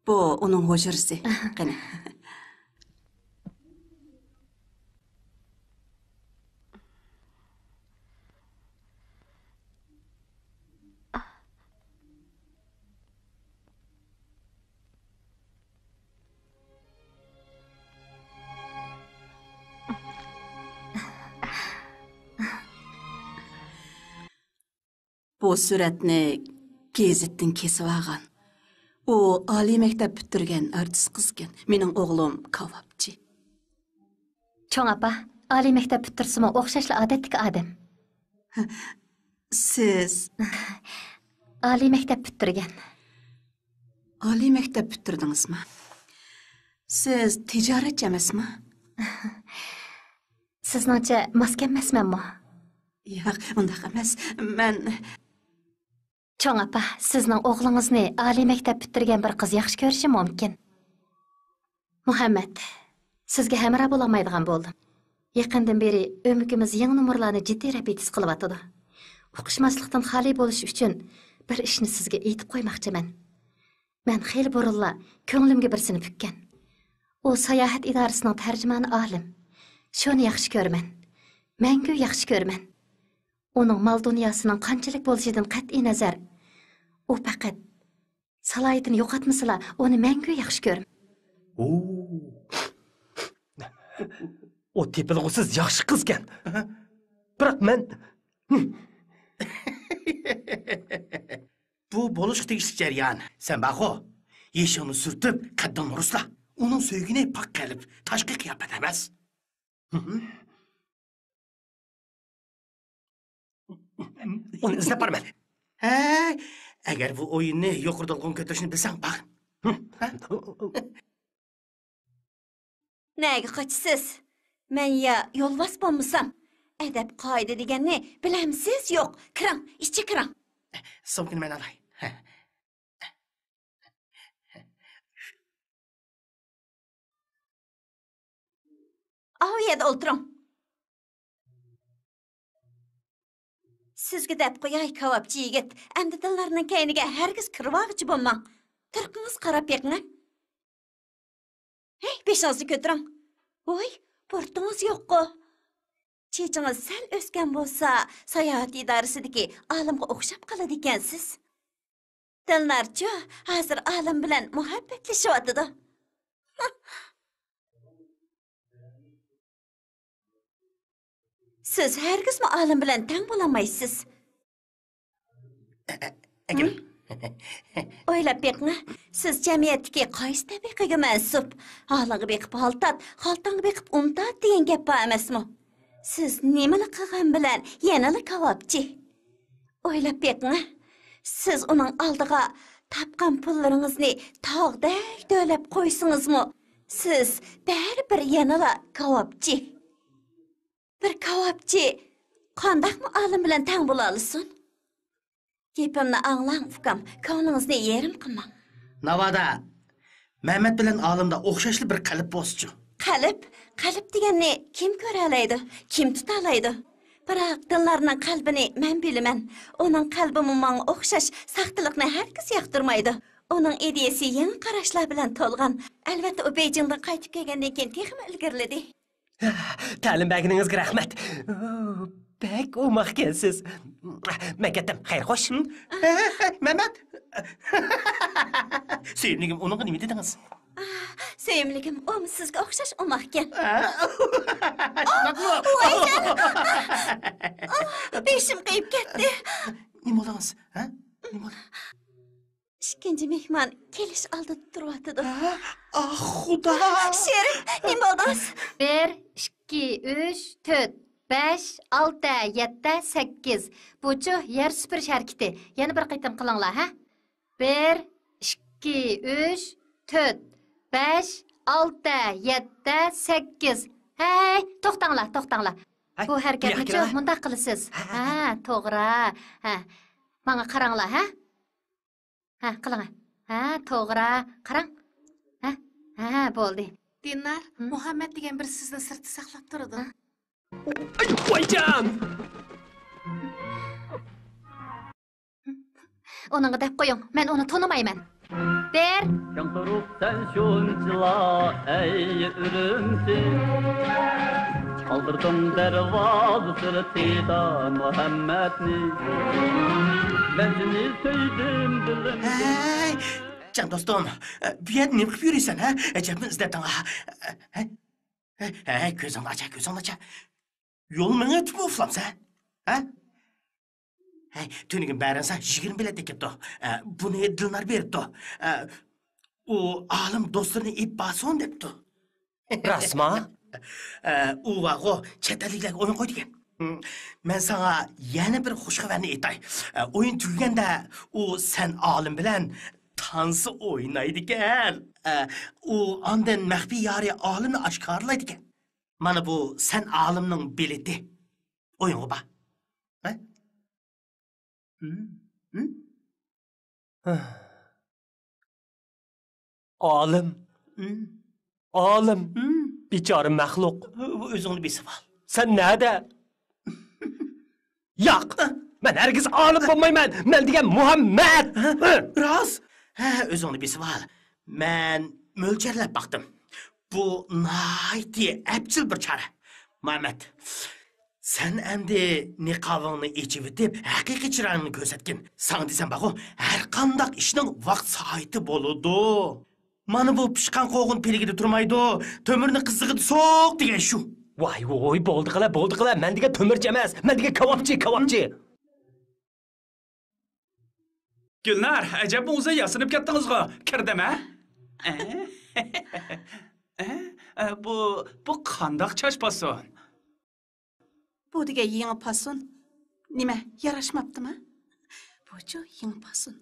Bu onun hujrasi. Qani. Bu suratni gazetdan kesib olgan. U oliy maktab bitirgan artist qizgan. Mening o'g'lim kavobchi. Cho'ng apa, oliy maktab bitirsimi o'xshashli odatdagi odam. Siz oliy maktab bitirgan. Oliy maktab bitirdingizmi? Siz tijoratchi emasmi? Sizningcha maskan emasmanmi? Yo'q, undaq emas. Men Cho'ng apa, sizning o'g'lingizni oliy maktab bitirgan bir qiz yaxshi ko'rishi mumkin. Muhammad, sizga hamra bo'la olmaydigan bo'ldim. Yaqindan beri o'mikimiz yangi nomerlarni jiddiy repetis qilyapti. O'qishmaslikdan xoli bo'lish uchun bir ishni sizga aytib qo'ymoqchiman. Men xeyli burunla ko'nglimga birsini pukkan. U sayohat idorasining tarjimoni olim. Shuni yaxshi ko'raman. Mangu yaxshi ko'raman. Uning mal dunyosining qanchalik bo'lishidan qat'iy nazar, u faqat salohiyatini yo'qotmasala, uni mangu yaxshi ko'raman. O tepilg'usiz yaxshi qizgan. Biroq men Bu bo'lish tegishli jarayon. Sen baxo, yeshini surtib, qaddini rusla. Uning so'ygini pak qilib, tashqi qiyofat emas. Uni izlab boraman. Agar bu o'yinni yuqoridan ko'tarishni bilsang, baq. Nega qochsiz? Men ya yo'lbos bo'lmasam, adab qoida deganni bilamsiz yo'q. Kiring, ichki kiring. Sumkani men olay. Av yerda o'tiring. Sizga deb qo'yay kavobchi yigit, endi dillarning kayniga hargiz kirvoqchi bo'lmang. Turqingiz qarab beqing. Hey, beshingizni ko'tiring. Voy, portingiz yo'q-ku. Chechingiz sal o'sgan bo'lsa, sayohat idorasidagi olimga o'xshab qoladi ekansiz. Dillarchi, hozir olim bilan muhabbatlashyapti. Siz hargizmi olim bilan tang bo'lolmaysiz. O'ylab beqing, siz jamiyatdagi qaysi tabiqaga mansub? Olimga beqib holtat, holtanga beqib untat degan gap bor emasmi? Siz nimani qilgan bilan yanali kavobchi. O'ylab beqing, siz uning oldiga topgan pullaringizni tog'dek to'lab qo'ysingizmi? Siz baribir yanala kavobchi. Bir kavobchi qandaqmi olim bilan tang bo'la olsin? Gapimni anglang, ukam, ko'nglingizni yerim qilmang. Navada Mehmet bilan olimda o'xshashli bir qalb bo'lsa-chi. Qalb deganni kim ko'ra oladi? Kim tuta oladi? Biroq dillarning qalbini men bilaman. Uning qalbi menga o'xshash saxtiliqni hargiz yoqtirmaydi. Uning ideyasi yangi qarashlar bilan to'lgan. Albatta, u Beijingdan qaytib kelgandan keyin texnik ilgirladi. Ta'lim berganingizga rahmat. Bek o'maq kelsiz. Men ketdim. Xayr, xo'sh. Mehmet. Sevimligim, uning nima dedingiz? Sevimligim, o sizga o'xshash o'maq ekan. Beshim qiyib ketdi. Nima bo'ldingiz? Nima bo'ldi? Ikkinchi mehmon kelish oldida turyapti. Xudo! Sherik, nima bo'ldingiz? 1, 2, 3, 4, 5, 6, 7, 8. Buchu yer süpürüş hareketi. Yana bir qaytam qilinglar, ha? 1, 2, 3, 4, 5, 6, 7, 8. Hey, to'xtanglar. Bu harakatni mundaq qilasiz. Ha, to'g'ri. Ha. Menga qaranglar, ha? Ha, qiling. Ha, to'g'ri. Qarang. Ha, bo'ldi. Dinlar, Muhammad degan bir sizni sirti saqlab turadi. Voyjon! Onunga deb qo'ying. Men uni tonimayman. Ber. Yanqırıp sen şunçla ey ürümçi Kaldırdım dervazı sırtıyda Muhammed'ni Ben seni söyledim dilim Hey, can dostum, bu yer ne qilib yuraysan, ha? Ajabni izlading, ha? Hey, ko'zingni acha. Yo'l menga tutib uxlamsan, ha? Hey, tunigim barinsa 20 bilet ketdi. Buni Dilnar beribdi. U olim do'stini ip bason debdi. Rasma? U vaqo chet elliklarga o'yin qo'ydigan. Men sana yana bir xush xabarni aytay. O'yin tugaganda u sen olim bilan tansi o'ynaydi ekan. U ondan maxfiy yori olimni oshkorlaydi ekan. Mana bu sen olimning bileti. O'yinga bor. Olim. Bechora maxluq. O'zingni besavol. Sen nerede? Yo'q. Men hargiz olim bo'lmayman. Men degan Muhammad. Rost. O'zingni besavol. Men mo'ljarlab baqdim. Bu nayti abjil bir chora. Muhammad. Sen endi niqobingni echib deb haqiqiy chiroyingni ko'rsatgin. San desam baqo, har qanday ishning vaqt soati bo'ladi. Mana bu pishqan qo'g'in peligida turmaydi. To'mirni qizig'ida so'q degan shu. Voy, bo'ldi qila. Men degan to'mirchi emas, men degan kavobchi. Gulnar, ajabmi o'zi yasinib ketdingizmi? Kirdimi? Bu qandoq chashpason? Bu degan yangi pason. Nima, yarashmabdimi? Bo'ju yingpasin.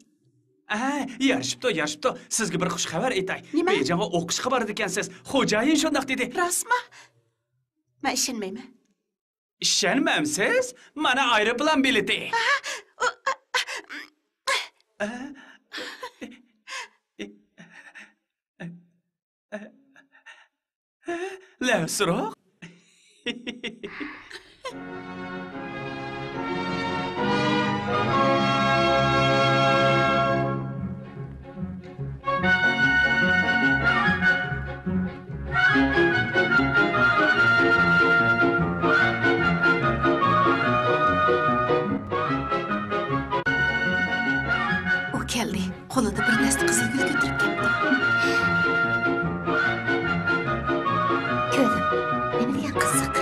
Yarışıptı. Sizga bir xush xabar aytay. Nima? Bejonga o'qishga borar ekansiz. Xo'jayin shundoq dedi. Rostmi? Men ishonmayman. Ishonmamsiz? Mana aeroplan bileti. Lavsroq. O keldi. Qo'lida bir dasta qizil gul ko'tarib keldi. Ko'rdim. Nima degan qiziq.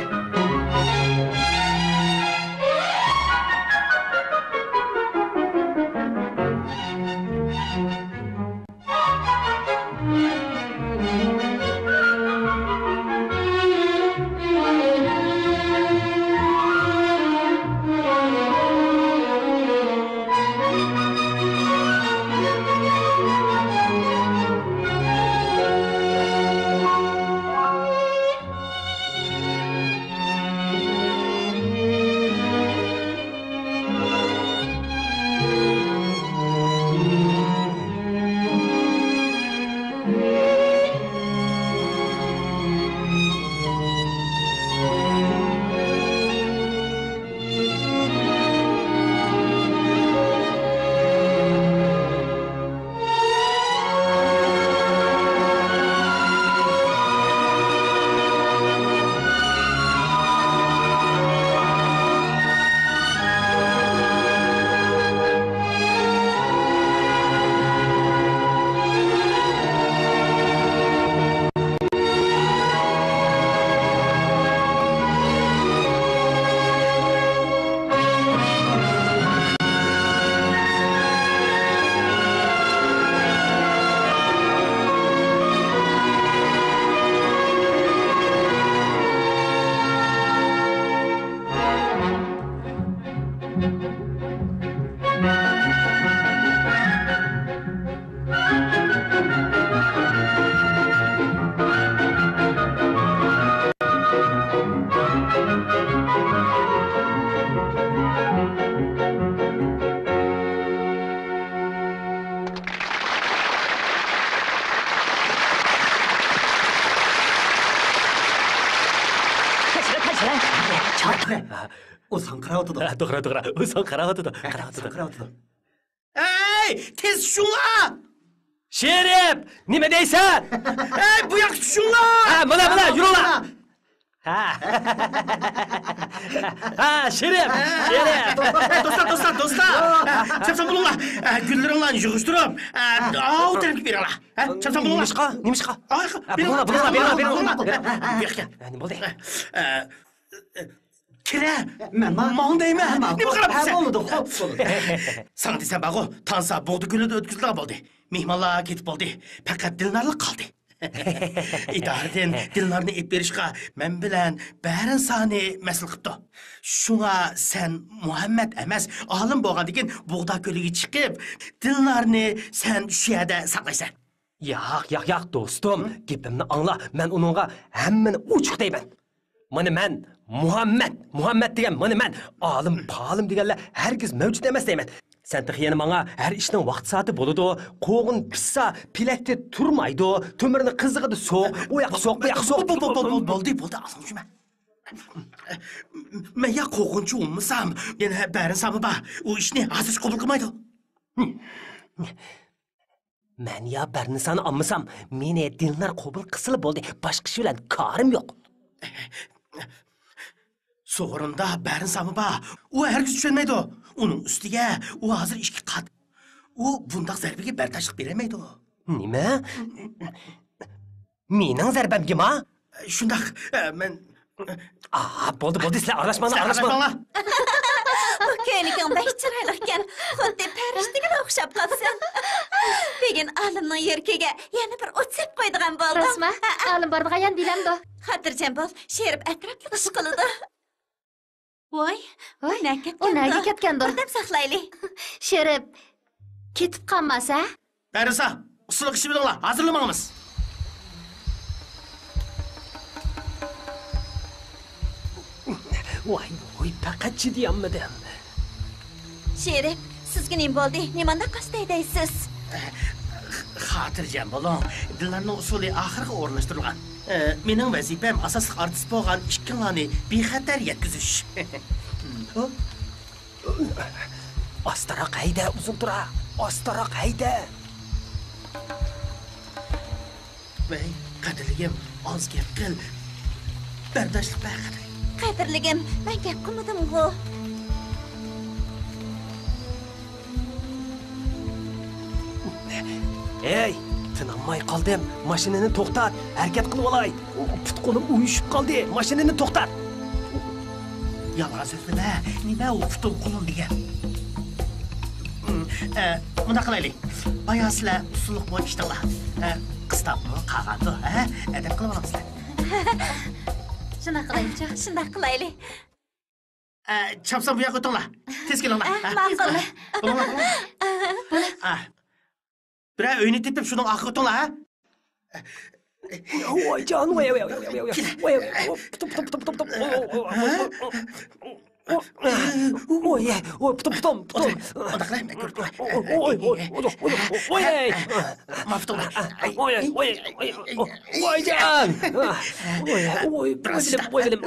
Usan To'g'ri. O'zim qaravotdi. Ey, tez tushinglar! Sherif, nima deysan? Ey, bu yoqqa tushinglar! Mana, yuringlar. Sherif. Do'stlar. Chapsan bo'linglar. Gullaringlarni yig'ishtirib, o'tirib beringlar. Chapsan bo'linglar. Nimishqa? Beringlar. Bu yoqqa. Nima bo'ldi? Kira, man deyman. Nima qarabsan? Sana desam bag'o, tansa bog'da kunida o'tkazilgan bo'ldi. Mehmonlar ketib bo'ldi. Faqat Dilnorlik qoldi. İdaredan Dilnorni ep berishga men bilan barin sani mas'ul qilibdi. Shunga sen Muhammad emas, olim bo'lgandan bog'da ko'liga chiqib, Dilnorni sen shu yerda saqlaysan. Yo'q, do'stim, gapimni angla. Men uningga hammani ochiq deyman. Mana men Muhammad degan mana men olim, polim deganlar hargiz mavjud emas deyman. Sen yana menga har ishning vaqt soati bo'ladi. Qo'g'in pissa, pilakda turmaydi. To'mirni qizig'ida so'q, u yoq so'q, bu yoq so'q. Bo'ldi, aslan men ya qo'g'inchi bo'lmasam, yana barin sami bor. U ishni hozir qabul qilmaydi. Men ya barini sani olmasam, meni Dilnor qabul qilsa bo'ldi. Boshqa ish bilan ko'rim yo'q. So'g'rinda barin sami bor. U hargiz tushunmaydi. Uning ustiga u hozir ishga qat. U bundoq zarbaga bardoshlik bermaydi. Nima? Mening zarbamgami? Shundoq, men bo'ldi, sizlar aralashmanglar. Bu ko'yliging bek chiroyli ekan. Xuddi farishtaga o'xshab qolsan. Begin olimning yurkiga yana bir o't sepib qo'ydigan bo'ldim. Rasma, olim bordigan dilamdi. Xotirjam bo'l, Sherif atrofli ish qiladi. Voy, u nega ketgandir? Birdam saqlayli. Sherif, ketib qolmasa? Bәрisa, ұсылық іші біліңла, hazırlamağımız. Voy, faqat chidayolmadim. Sherif, sizga nima bo'ldi? Nimanda qasdaydaysiz? Xatirjam bo'ling. Dillarning usuli oxirgi o'rnashtirilgan. Mening vazifam asosli artist bo'lgan ikkilarni bexatar yetkazish. Astaroq hayda, uzun tura. Astaroq hayda. Vay, qadrligim, oz gap qil. Bardoshlik baqir. Qadrligim, men gap qilmadim-ku. Ey, tinamay qoldim. Mashinani to'xtat. Harakat qilib olay. Put qo'lim uyushib qoldi. Mashinani to'xtat. Yolg'on so'zlama. Nima u put qo'lim degan? Bunda qilaylik. Bayağı sizlar usulliq bo'yicha ishtinglar. Qistabmi, qag'andi, ha? Adab qilib olamsizlar. Shunday qilaylik-chi? Shunday qilaylik. Chapsa bu yoqqa o'tinglar. Tez kelinglar. Ma'qul. Birer öğünü tepip şunun akı o'tinglar, ha? Voy jon, voy. Putum. Odaqlayım da ko'rib qo'y. Maftum. Voy jon. Bilim.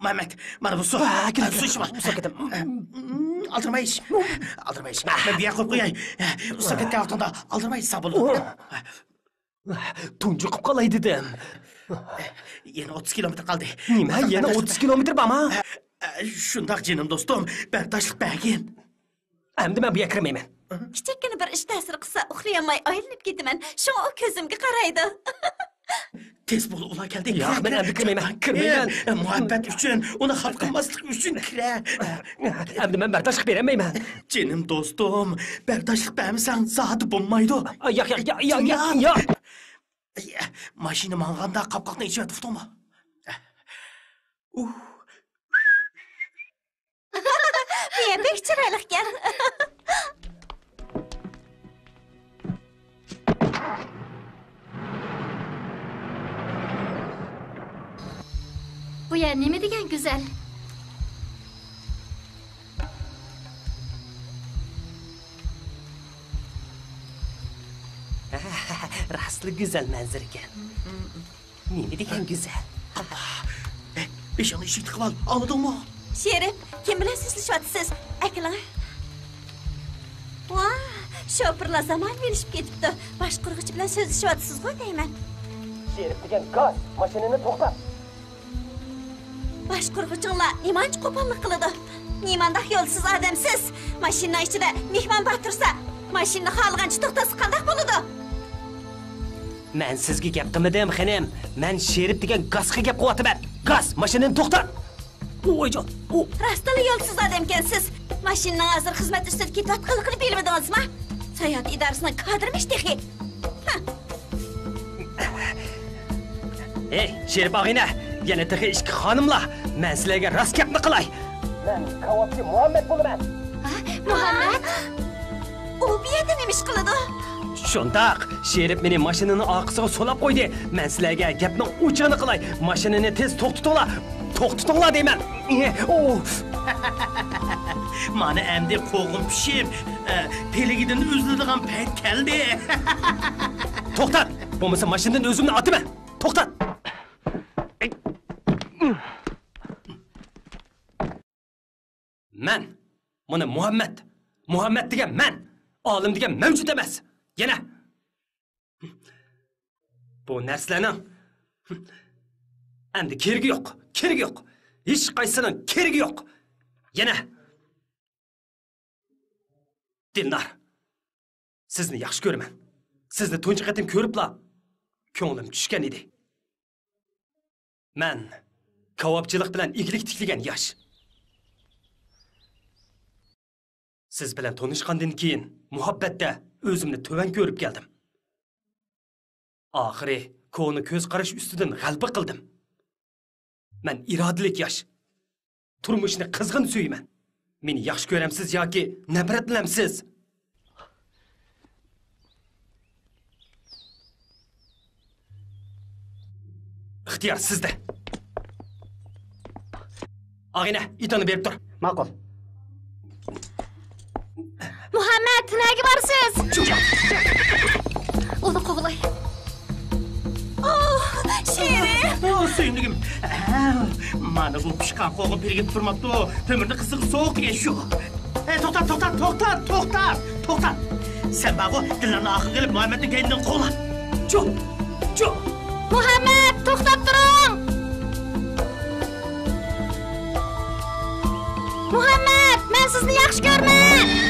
Mehmet, bana bu su. Su içme. Su ketim. Aldırma iş. Ben bir yer koyup koyayım. Su ketken altında aldırma iş sabırlı. Tuncuqib qolay dedim. Yine 30 kilometre kaldı. Nima, yana 30 kilometr bormi? Shundoq jinim do'stim, bardoshlik bergin. Endi men bu yerga kirmayman. Kichikgina bir ish ta'sir qilsa uxlayolmay aylanib ketaman. Shunga u ko'zimga qaraydi. Tez bo'l, ular keldi. Yo'q, men endi kirmayman. Muhabbet uchun, uni xalq qilmaslik uchun kira. Endi men bardoshlik bermayman. Jinim do'stim, bardoshlik bermasang zodi bo'lmaydi. Yo'q. Mashina manganda qopqoqni ichib yotibdimi? Niye pek chiroyli ekan. Bu yer nima degan go'zal? Rastlı güzel manzara ekan. Nima degan go'zal? Beshani eshik tiqib ol, anladingmi? Sherif, kim bilan so'zlashyapsiz? Akalar. Voy, shopirlar zamon berishib ketibdi. Boshqurg'ich bilan so'zlashyapsiz-ku deyman. Sherif degan gaz, mashinani to'xtat. Boshqurg'uchinglar nimancha qo'pollik qiladi. Nimanda yo'lsiz odamsiz. Mashina ichida mehmon bor tursa, mashinani xohlagancha to'xtatsa qanday bo'ladi? Men sizga gap qilmadim, xonim. Men Sherif degan gazga gap qilyapman. Gaz, mashinani to'xtat. Voyjon. Rastali yo'lsiz odam ekansiz. Mashinaning hozir xizmat ustida ketayotganligini bilmadingizmi? Sayohat idorasining kadrimish texi. Ey, Sherif og'ayna, yana texi ishki xonimlar. Men sizlarga rost gapni qilay. Men kavobchi Muhammad bo'laman. Muhammad? U bu yerda nima ish qiladi? Shundaq, Sherif meni mashinani orqasiga solab qo'ydi. Men sizlarga gapni o'chig'ini qilay. Mashinani tez to'xtatinglar. To'xtatinglar deyman. Mana endi qo'g'im pishib, peligidan uziladigan payt keldi. To'xtat. Bo'lmasa mashinadan o'zimni otaman. To'xtat. Men buni Muhammad degan men, olim degan mavjud emas. Yana bu narsalarning endi keragi yo'q. Hech qaysining keragi yo'q. Yana Dilnar, sizni yaxshi ko'raman. Sizni tunji qatim ko'ribla ko'nglim tushgan edi. Men kavobchilik bilan iglik tikligan yosh. Siz bilan tanishgandan keyin muhabbatda o'zimni to'van ko'rib keldim. Oxiri ko'ni ko'z qarash ustidan g'alaba qildim. Men irodalik yosh. Turmushni qizg'in suyman. Meni yaxshi ko'ramsiz yoki nafratlanamsiz? İxtiyor sizde. Ağine, itini berip tur. Ma'qul. Muhammed, nega borsiz? Uni qo'g'lay. Oh, suyumligim. Mana bu pishqan qo'g'im birgib turmabdi. Temirni qizig'i sovuq degan shu. To'xtat. Sen ba'g'u dillarni oxirga kelib Muhammadni keynidan qo'g'la. Chu. Muhammed, to'xtab turing. Muhammed, men sizni yaxshi ko'raman.